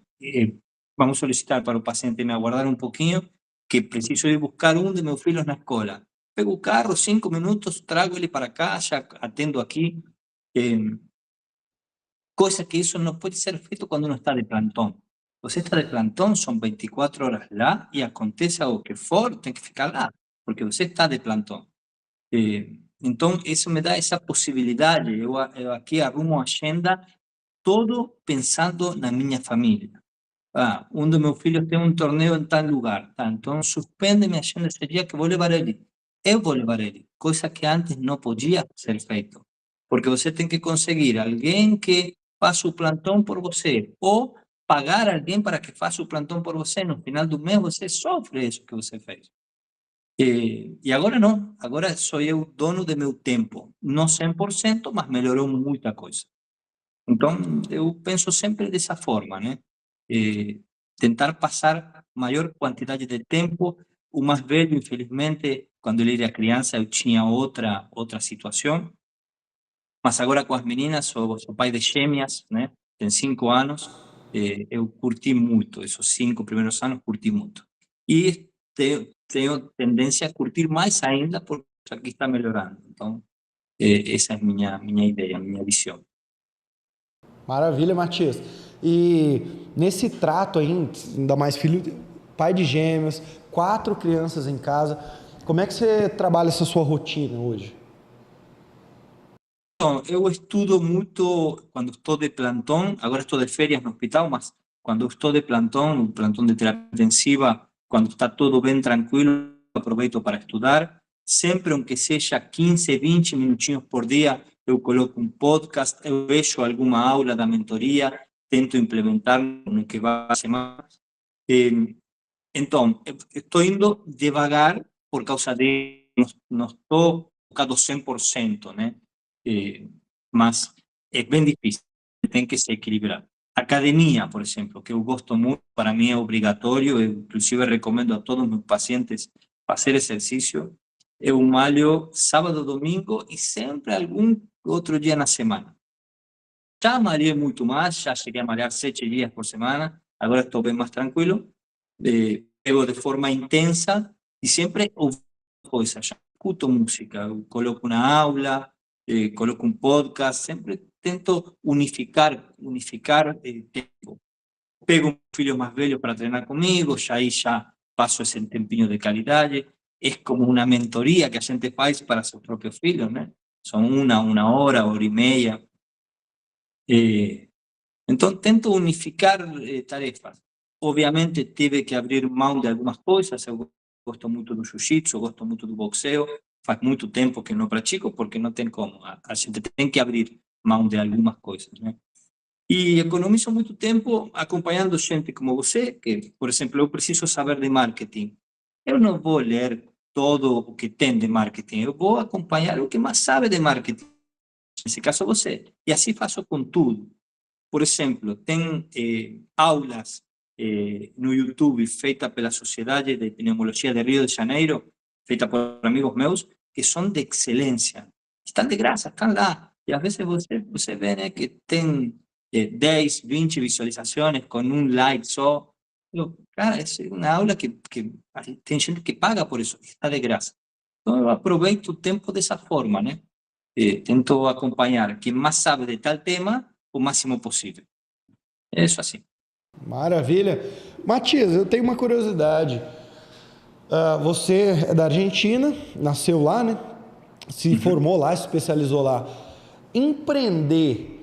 vamos solicitar para o paciente me aguardar um pouquinho, que preciso ir buscar um de meus filhos na escola. Pego o carro, 5 minutos, trago ele para cá, já atendo aqui. Eh, Coisa que isso não pode ser feito quando uno está de plantão. Você está de plantão, são 24 horas lá e acontece algo que for, tem que ficar lá, porque você está de plantão. Então, isso me dá essa possibilidade. Eu aqui arrumo a agenda todo pensando na minha família. Ah, um dos meus filhos tem um torneio em tal lugar. Tá? Então, suspende minha agenda esse dia que vou levar ele. Eu vou levar ele. Coisa que antes não podia ser feito. Porque você tem que conseguir alguém que faça o plantão por você. Ou pagar alguém para que faça o plantão por você. No final do mês, você sofre isso que você fez. E agora não. Agora sou eu dono do meu tempo. Não 100%, mas melhorou muita coisa. Então, eu penso sempre dessa forma, né? Tentar passar maior quantidade de tempo. O mais velho, infelizmente, quando ele era criança, eu tinha outra situação. Mas agora com as meninas, sou pai de gêmeas, né? Tem 5 anos. Eu curti muito, esses 5 primeiros anos, curti muito. E tenho tendência a curtir mais ainda, porque aqui está melhorando. Então, essa é a minha ideia, a minha visão. Maravilha, Matias. E nesse trato aí, ainda mais filho, pai de gêmeos, 4 crianças em casa, como é que você trabalha essa sua rotina hoje? Então, eu estudo muito quando estou de plantão, agora estou de férias no hospital, mas quando estou de plantão, plantão de terapia intensiva, quando está tudo bem tranquilo, aproveito para estudar. Sempre, aunque seja 15, 20 minutinhos por dia, eu coloco um podcast, eu vejo alguma aula da mentoria, tento implementar no que vai a semana. Então, estou indo devagar por causa de não estou focado 100%, né? Mas é bem difícil, tem que se equilibrar. Academia, por exemplo, que eu gosto muito, para mim é obrigatório, eu inclusive recomendo a todos os meus pacientes fazer exercício. Eu malho sábado, domingo e sempre algum outro dia na semana. Já malhei muito mais, já cheguei a malhar 7 dias por semana, agora estou bem mais tranquilo. Pego de forma intensa e sempre ouvo coisas, já escuto música, eu coloco uma aula, coloco um podcast, sempre tento unificar tempo. Pego um filho mais velho para treinar comigo, já passo esse tempinho de qualidade. É como uma mentoria que a gente faz para seus próprios filhos, né? São uma hora e meia. Então, tento unificar tarefas. Obviamente, tive que abrir mão de algumas coisas. Eu gosto muito do jiu-jitsu, gosto muito do boxeo. Faz muito tempo que não pratico, porque não tem como. A gente tem que abrir mão de algumas coisas, né? E economizo muito tempo acompanhando gente como você, que, por exemplo, eu preciso saber de marketing. Eu não vou ler todo o que tem de marketing, eu vou acompanhar o que mais sabe de marketing. Nesse caso, você. E assim faço com tudo. Por exemplo, tem aulas no YouTube feitas pela Sociedade de Pneumologia de Rio de Janeiro, feitas por amigos meus, que são de excelência. Estão de graça, estão lá. E às vezes você vê, né, que tem 10, 20 visualizações com um like só. Cara, é uma aula que tem gente que paga por isso, está de graça. Então eu aproveito o tempo dessa forma, né? Tento acompanhar quem mais sabe de tal tema o máximo possível. É isso assim. Maravilha. Matias, eu tenho uma curiosidade. Você é da Argentina, nasceu lá, né? Se formou lá, se especializou lá. Empreender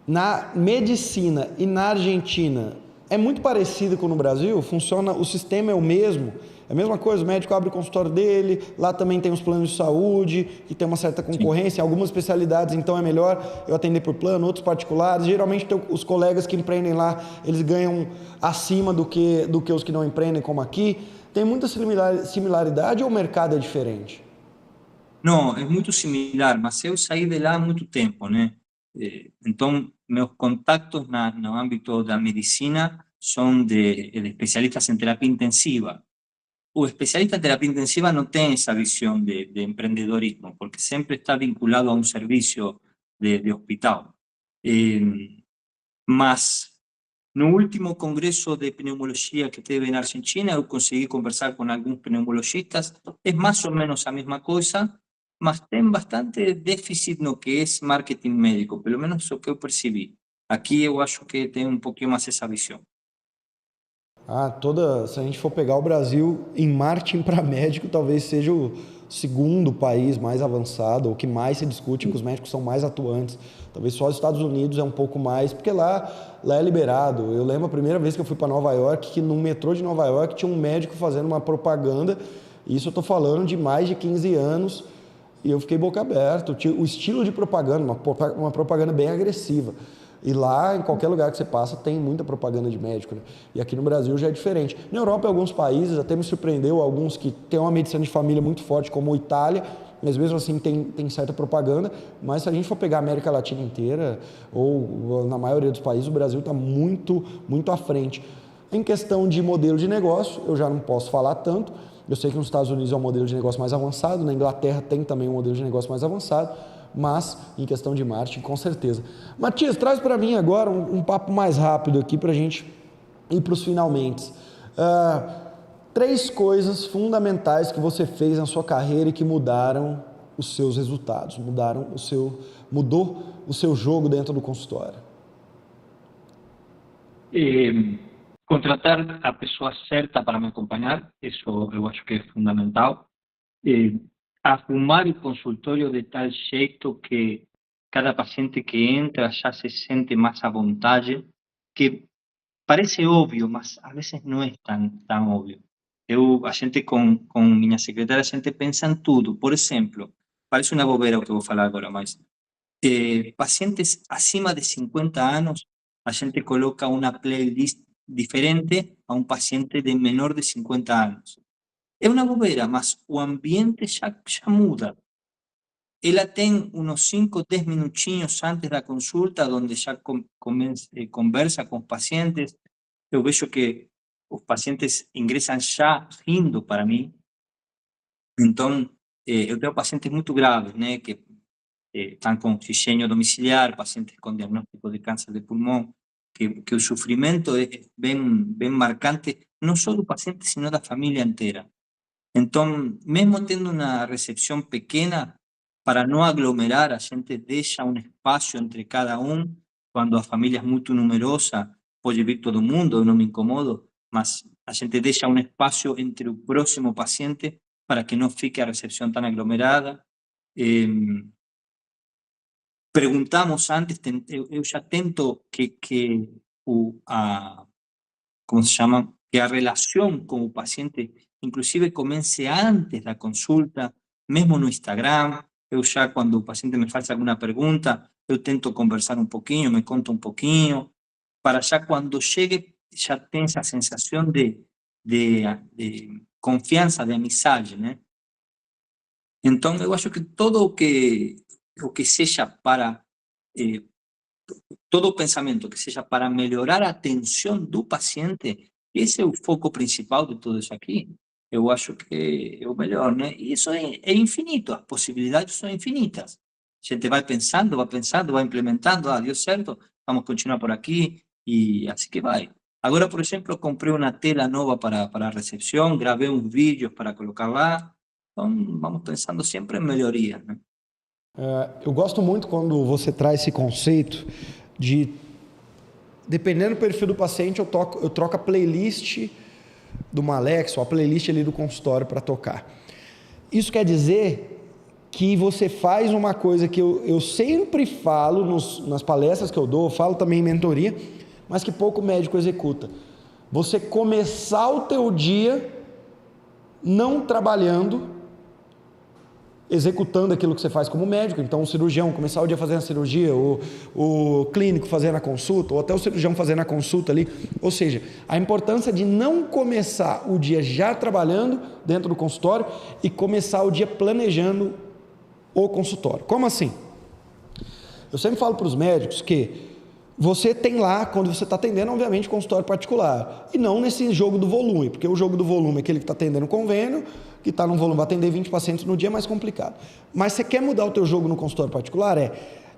na medicina e na Argentina é muito parecido com no Brasil? Funciona, o sistema é o mesmo? É a mesma coisa, o médico abre o consultório dele, lá também tem os planos de saúde, que tem uma certa concorrência, algumas especialidades, então é melhor eu atender por plano, outros particulares. Geralmente os colegas que empreendem lá, eles ganham acima do que os que não empreendem, como aqui. Tem muita similaridade ou o mercado é diferente? Não, é muito similar, mas eu saí de lá há muito tempo, né? Então, meus contatos no âmbito da medicina são de especialistas em terapia intensiva. O especialista en terapia intensiva no tem esa visión de empreendedorismo, porque siempre está vinculado a un servicio de hospital. Mas no último congreso de pneumología que teve en Argentina, eu consegui conversar con algunos pneumologistas, es más o menos a mesma coisa, mas tem bastante déficit no que es marketing médico, pelo menos o que eu percebi. Aqui eu acho que tem um pouquinho mais essa visão. Se a gente for pegar o Brasil em marketing para médico, talvez seja o segundo país mais avançado, ou que mais se discute, que os médicos são mais atuantes. Talvez só os Estados Unidos é um pouco mais, porque lá é liberado. Eu lembro a primeira vez que eu fui para Nova York, que no metrô de Nova York tinha um médico fazendo uma propaganda, e isso eu estou falando de mais de 15 anos, e eu fiquei boca aberta. O estilo de propaganda, uma propaganda bem agressiva. E lá, em qualquer lugar que você passa, tem muita propaganda de médico, né? E aqui no Brasil já é diferente. Na Europa, em alguns países, até me surpreendeu, alguns que têm uma medicina de família muito forte, como a Itália, mas mesmo assim tem certa propaganda. Mas se a gente for pegar a América Latina inteira, ou na maioria dos países, o Brasil está muito, muito à frente. Em questão de modelo de negócio, eu já não posso falar tanto. Eu sei que nos Estados Unidos é um modelo de negócio mais avançado, na Inglaterra tem também um modelo de negócio mais avançado, mas em questão de marketing, com certeza. Matias, traz para mim agora um papo mais rápido aqui para a gente ir para os finalmente. 3 coisas fundamentais que você fez na sua carreira e que mudaram os seus resultados, mudou o seu jogo dentro do consultório. Contratar a pessoa certa para me acompanhar, isso eu acho que é fundamental. Arrumar o consultório de tal jeito que cada paciente que entra já se sente mais à vontade, que parece óbvio, mas a vezes não é tão óbvio. A gente com minha secretária, a gente pensa em tudo. Por exemplo, parece uma bobeira o que eu vou falar agora, mas pacientes acima de 50 anos, a gente coloca uma playlist diferente a um paciente de menor de 50 anos. É uma bobeira, mas o ambiente já muda. Ela tem uns 5, 10 minutinhos antes da consulta, onde já conversa com os pacientes. Eu vejo que os pacientes ingressam já rindo para mim. Então, eu tenho pacientes muito graves, né, que estão com oxigênio domiciliar, pacientes com diagnóstico de câncer de pulmão, que o sofrimento é bem marcante, não só do paciente, sino da família inteira. Então, mesmo tendo uma recepção pequena, para não aglomerar, a gente deixa um espaço entre cada um. Quando a família é muito numerosa, pode vir todo mundo, eu não me incomodo, mas a gente deixa um espaço entre o próximo paciente para que não fique a recepção tão aglomerada. Perguntamos antes, eu já tento que como se chama, que a relação com o paciente inclusive comece antes da consulta, mesmo no Instagram. Eu já, quando o paciente me faz alguma pergunta, eu tento conversar um pouquinho, me conta um pouquinho, para já quando chegue, já tem essa sensação de confiança, de amizade, né? Então, eu acho que todo o que seja para... todo o pensamento que seja para melhorar a atenção do paciente, esse é o foco principal de tudo isso aqui. Eu acho que é o melhor, né? E isso é infinito, as possibilidades são infinitas. A gente vai pensando, vai implementando, deu certo, vamos continuar por aqui, e assim que vai. Agora, por exemplo, eu comprei uma tela nova para a recepção, gravei uns vídeos para colocar lá, então vamos pensando sempre em melhoria, né? Eu gosto muito quando você traz esse conceito de, dependendo do perfil do paciente, eu troco a playlist do Alexa, ou a playlist ali do consultório para tocar. Isso quer dizer que você faz uma coisa que eu sempre falo nas palestras que eu dou, falo também em mentoria, mas que pouco médico executa. Você começar o teu dia não trabalhando, executando aquilo que você faz como médico. Então o cirurgião começar o dia fazendo a cirurgia, o clínico fazendo a consulta, ou até o cirurgião fazendo a consulta ali. Ou seja, a importância de não começar o dia já trabalhando dentro do consultório e começar o dia planejando o consultório. Como assim? Eu sempre falo para os médicos que você tem lá, quando você está atendendo, obviamente, consultório particular, e não nesse jogo do volume, porque o jogo do volume é aquele que está atendendo convênio, que está num volume, vai atender 20 pacientes no dia, é mais complicado. Mas você quer mudar o teu jogo no consultório particular,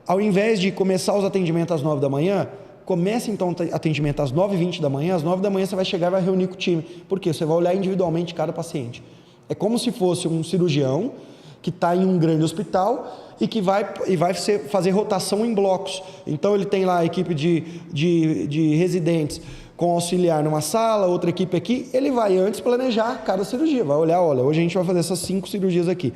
ao invés de começar os atendimentos às 9 da manhã, comece então o atendimento às 9h20 da manhã, às 9 da manhã você vai chegar e vai reunir com o time, porque você vai olhar individualmente cada paciente. É como se fosse um cirurgião que está em um grande hospital e que vai fazer rotação em blocos. Então ele tem lá a equipe de residentes com auxiliar numa sala, outra equipe aqui, ele vai antes planejar cada cirurgia, vai olhar, olha, hoje a gente vai fazer essas 5 cirurgias aqui.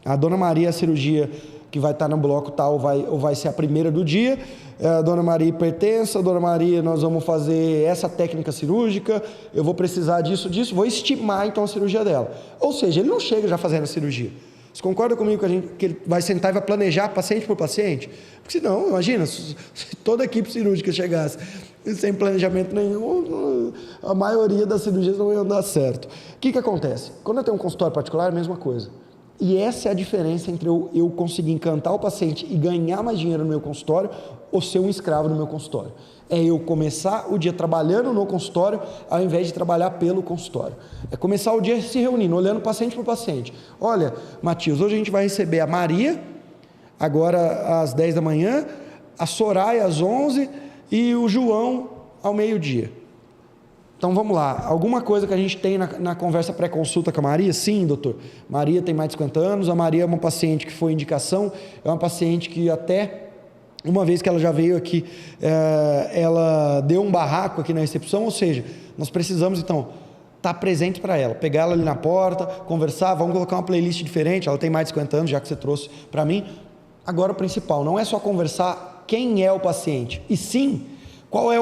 A Dona Maria, a cirurgia que vai estar no bloco tal, ou vai ser a primeira do dia, a Dona Maria hipertensa, a Dona Maria, nós vamos fazer essa técnica cirúrgica, eu vou precisar disso, vou estimar então a cirurgia dela. Ou seja, ele não chega já fazendo a cirurgia. Você concorda comigo que ele vai sentar e vai planejar paciente por paciente? Porque senão, imagina, se toda a equipe cirúrgica chegasse sem planejamento nenhum, a maioria das cirurgias não iam dar certo. O que acontece? Quando eu tenho um consultório particular, é a mesma coisa. E essa é a diferença entre eu conseguir encantar o paciente e ganhar mais dinheiro no meu consultório ou ser um escravo no meu consultório. É eu começar o dia trabalhando no consultório ao invés de trabalhar pelo consultório. É começar o dia se reunindo, olhando paciente por paciente. Olha, Matias, hoje a gente vai receber a Maria, agora às 10 da manhã, a Soraya às 11 e o João ao meio-dia. Então vamos lá, alguma coisa que a gente tem na conversa pré-consulta com a Maria? Sim, doutor. Maria tem mais de 50 anos, a Maria é uma paciente que foi indicação, é uma paciente que até uma vez que ela já veio aqui, ela deu um barraco aqui na recepção, ou seja, nós precisamos então estar presente para ela, pegar ela ali na porta, conversar, vamos colocar uma playlist diferente, ela tem mais de 50 anos, já que você trouxe para mim. Agora o principal, não é só conversar quem é o paciente, e sim, qual é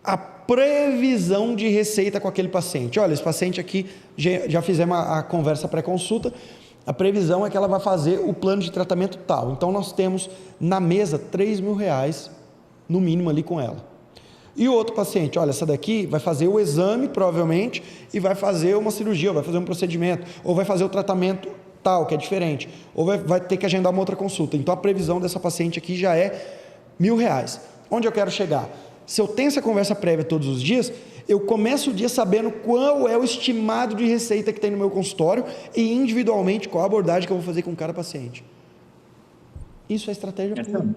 a previsão de receita com aquele paciente. Olha, esse paciente aqui, já fizemos a conversa pré-consulta, a previsão é que ela vai fazer o plano de tratamento tal. Então nós temos na mesa R$3.000 no mínimo ali com ela. E o outro paciente, olha, essa daqui vai fazer o exame provavelmente e vai fazer uma cirurgia, ou vai fazer um procedimento, ou vai fazer o tratamento tal, que é diferente, ou vai ter que agendar uma outra consulta. Então a previsão dessa paciente aqui já é R$1.000. Onde eu quero chegar? Se eu tenho essa conversa prévia todos os dias, eu começo o dia sabendo qual é o estimado de receita que tem no meu consultório e individualmente qual a abordagem que eu vou fazer com cada paciente. Isso é estratégia pura.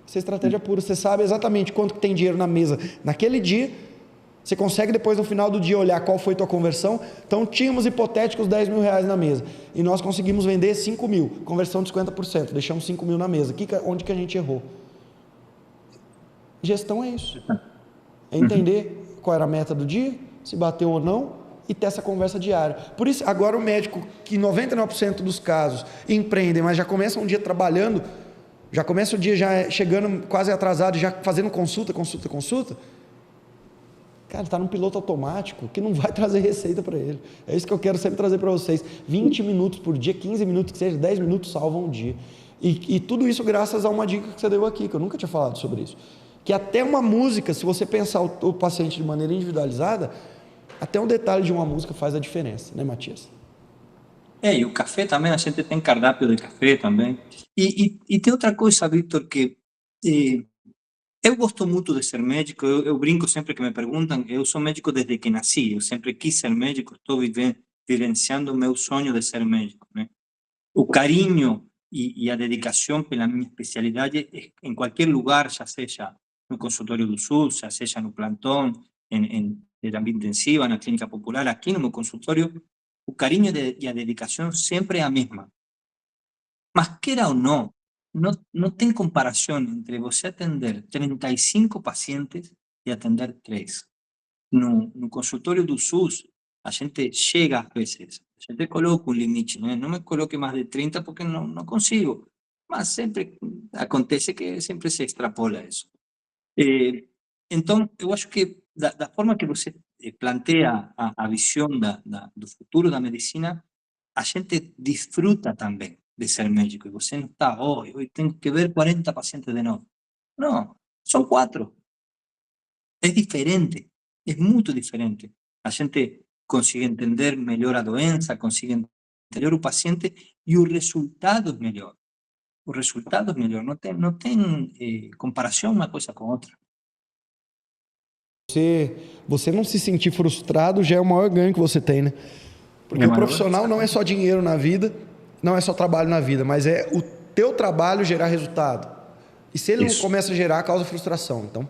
Isso é estratégia pura. Você sabe exatamente quanto que tem dinheiro na mesa naquele dia. Você consegue depois no final do dia olhar qual foi a tua conversão. Então tínhamos hipotéticos R$10.000 na mesa e nós conseguimos vender 5.000, conversão de 50%, deixamos 5.000 na mesa. Onde que a gente errou? Gestão é isso. É entender qual era a meta do dia, se bateu ou não, e ter essa conversa diária. Por isso, agora o médico, que 99% dos casos empreendem, mas já começa um dia trabalhando, já começa o dia já chegando quase atrasado, já fazendo consulta, cara, está num piloto automático que não vai trazer receita para ele. É isso que eu quero sempre trazer para vocês. 20 minutos por dia, 15 minutos que seja, 10 minutos salvam o dia. E tudo isso graças a uma dica que você deu aqui, que eu nunca tinha falado sobre isso. Que até uma música, se você pensar o paciente de maneira individualizada, até um detalhe de uma música faz a diferença, né, Matias? E o café também, a gente tem cardápio de café também. E tem outra coisa, Victor, que eu gosto muito de ser médico, eu brinco sempre que me perguntam, eu sou médico desde que nasci, eu sempre quis ser médico, estou vivenciando o meu sonho de ser médico, né? O carinho e a dedicação pela minha especialidade em qualquer lugar, já seja no consultório do SUS, já seja no plantão, em terapia intensiva, na clínica popular, aqui no meu consultório, o carinho e a dedicação sempre é a mesma. Mas queira ou não tem comparação entre você atender 35 pacientes e atender 3. No consultório do SUS, a gente chega às vezes, a gente coloca um limite, né? Não me coloque mais de 30 porque não consigo. Mas sempre acontece que sempre se extrapola isso. Então, eu acho que da forma que você planteia a visão do futuro da medicina, a gente disfruta também de ser médico. E você não está, hoje tenho que ver 40 pacientes de novo. Não, são 4. É diferente, é muito diferente. A gente consegue entender melhor a doença, consegue entender melhor o paciente e o resultado é melhor. O resultado é melhor, não tem comparação uma coisa com outra. Você não se sentir frustrado já é o maior ganho que você tem, né? Porque É o maravilhoso. profissional não é só dinheiro na vida, não é só trabalho na vida, mas é o teu trabalho gerar resultado. E se ele não Isso. começa a gerar, causa frustração. Então,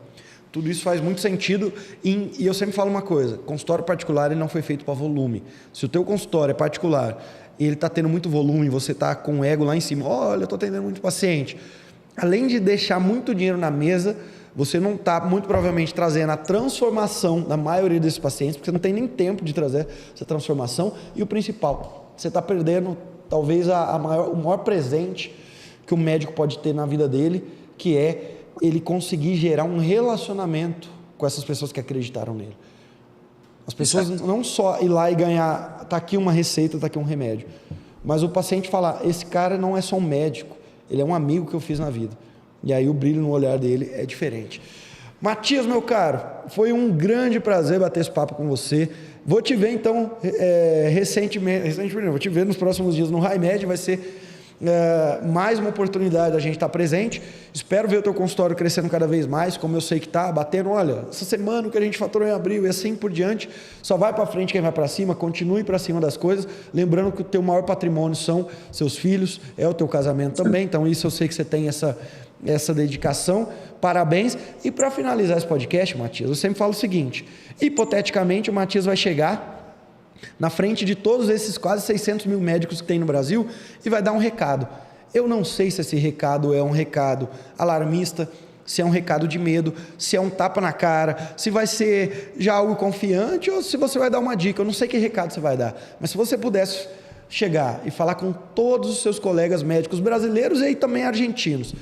tudo isso faz muito sentido. E eu sempre falo uma coisa: consultório particular ele não foi feito para volume. Se o teu consultório é particular e ele está tendo muito volume, você está com o ego lá em cima, olha, eu estou atendendo muito paciente. Além de deixar muito dinheiro na mesa, você não está, muito provavelmente, trazendo a transformação da maioria desses pacientes, porque você não tem nem tempo de trazer essa transformação. E o principal, você está perdendo, talvez, o maior presente que o médico pode ter na vida dele, que é ele conseguir gerar um relacionamento com essas pessoas que acreditaram nele. As pessoas não só ir lá e ganhar, está aqui uma receita, está aqui um remédio, mas o paciente falar, esse cara não é só um médico, ele é um amigo que eu fiz na vida. E aí o brilho no olhar dele é diferente. Matias, meu caro, foi um grande prazer bater esse papo com você. Vou te ver então recentemente, vou te ver nos próximos dias no RaiMed, vai ser mais uma oportunidade da gente estar presente. Espero ver o teu consultório crescendo cada vez mais, como eu sei que está, batendo, olha, essa semana o que a gente faturou em abril e assim por diante. Só vai para frente quem vai para cima, continue para cima das coisas, lembrando que o teu maior patrimônio são seus filhos, é o teu casamento também, então isso eu sei que você tem essa dedicação, parabéns. E para finalizar esse podcast, Matias, eu sempre falo o seguinte: hipoteticamente o Matias vai chegar na frente de todos esses quase 600 mil médicos que tem no Brasil e vai dar um recado. Eu não sei se esse recado é um recado alarmista, se é um recado de medo, se é um tapa na cara, se vai ser já algo confiante ou se você vai dar uma dica. Eu não sei que recado você vai dar, mas se você pudesse chegar e falar com todos os seus colegas médicos brasileiros e aí também argentinos,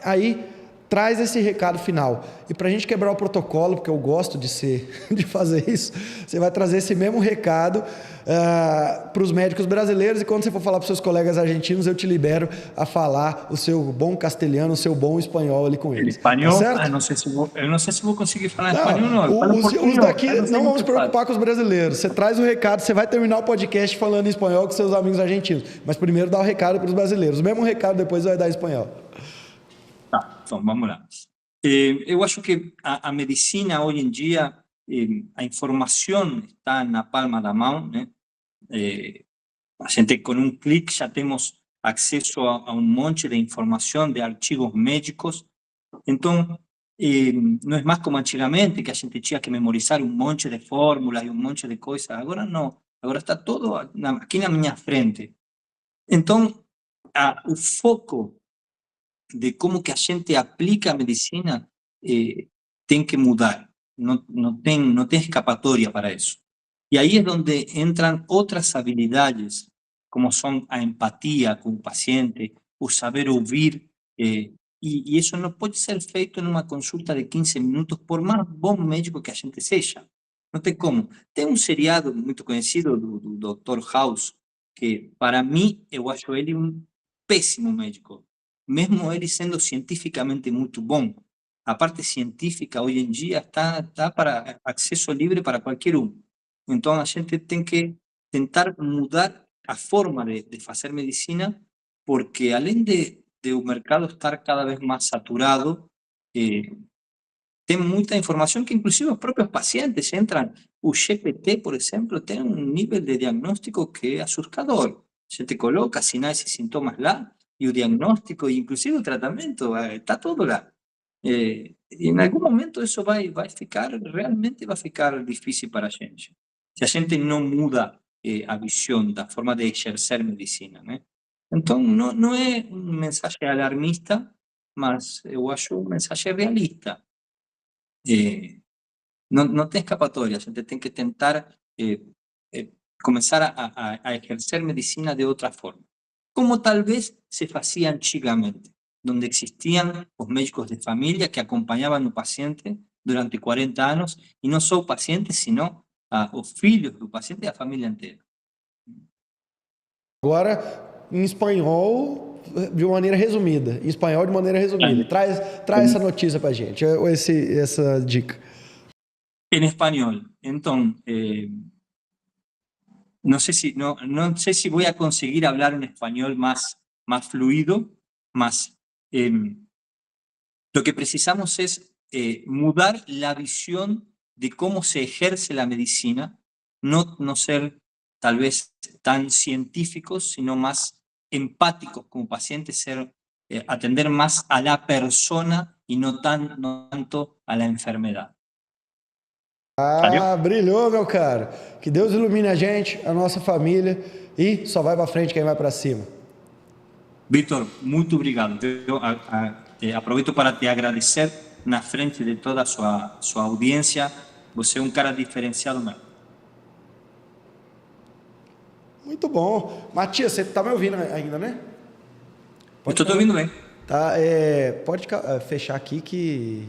aí traz esse recado final. E para a gente quebrar o protocolo, porque eu gosto de fazer isso, você vai trazer esse mesmo recado para os médicos brasileiros, e quando você for falar para os seus colegas argentinos, eu te libero a falar o seu bom castelhano, o seu bom espanhol ali com eles. Espanhol, tá certo? eu não sei se vou conseguir falar espanhol, não. Eu falo Os portunhol, daqui eu sei não vamos muito se preocupar com os brasileiros. Você traz o recado, você vai terminar o podcast falando em espanhol com seus amigos argentinos, mas primeiro dá o recado para os brasileiros. O mesmo recado depois vai dar em espanhol. Tá, então vamos lá. Eu acho que a medicina hoje em dia, a informação está na palma da mão, né? A gente com um clique já temos acesso a um monte de informação, de artigos médicos. Então, não é mais como antigamente, que a gente tinha que memorizar um monte de fórmulas e um monte de coisas. Agora não, agora está todo aqui na minha frente. Então, o foco de como que a gente aplica a medicina tem que mudar. Não tem escapatória para isso. E aí é onde entram outras habilidades, como são a empatia com o paciente, o saber ouvir, e isso não pode ser feito numa consulta de 15 minutos, por mais bom médico que a gente seja. Não tem como. Tem um seriado muito conhecido do Dr. House, que para mim, eu acho ele um péssimo médico, mesmo ele sendo cientificamente muito bom. A parte científica hoje em dia está para acesso livre para qualquer um. Então a gente tem que tentar mudar a forma de fazer medicina, porque além de o mercado estar cada vez mais saturado, tem muita informação que inclusive os próprios pacientes entram. O GPT, por exemplo, tem um nível de diagnóstico que é assustador. A gente coloca sinais e sintomas lá, e o diagnóstico, e inclusive o tratamento, está tudo lá. E em algum momento isso vai ficar, realmente vai ficar difícil para a gente. Se a gente não muda a visão da forma de exercer medicina, né? Então, não é um mensagem alarmista, mas eu acho um mensagem realista. Não tem escapatória, a gente tem que tentar começar a exercer medicina de outra forma, como talvez se fazia antigamente. donde existían los médicos de familia que acompañaban al paciente durante 40 años, y no solo pacientes, sino los filhos do paciente e a família inteira. Agora, em espanhol, de maneira resumida. Em espanhol, de maneira resumida. Traz essa notícia pra gente, essa dica. En español. Entonces, no sé si voy a conseguir hablar un español más fluido, más... lo que precisamos es mudar la visión de cómo se ejerce la medicina, no ser tal vez tan científicos, sino más empáticos como pacientes, atender más a la persona y no tanto a la enfermedad. Ah, brilhou, meu cara. Que Deus ilumine a gente, a nossa família, e só vai para frente quem vai para cima. Víctor, muito obrigado. Eu aproveito para te agradecer na frente de toda a sua audiência. Você é um cara diferenciado mesmo. Muito bom. Matias, você tá me ouvindo ainda, né? Estou te ouvindo bem. Tá, pode fechar aqui que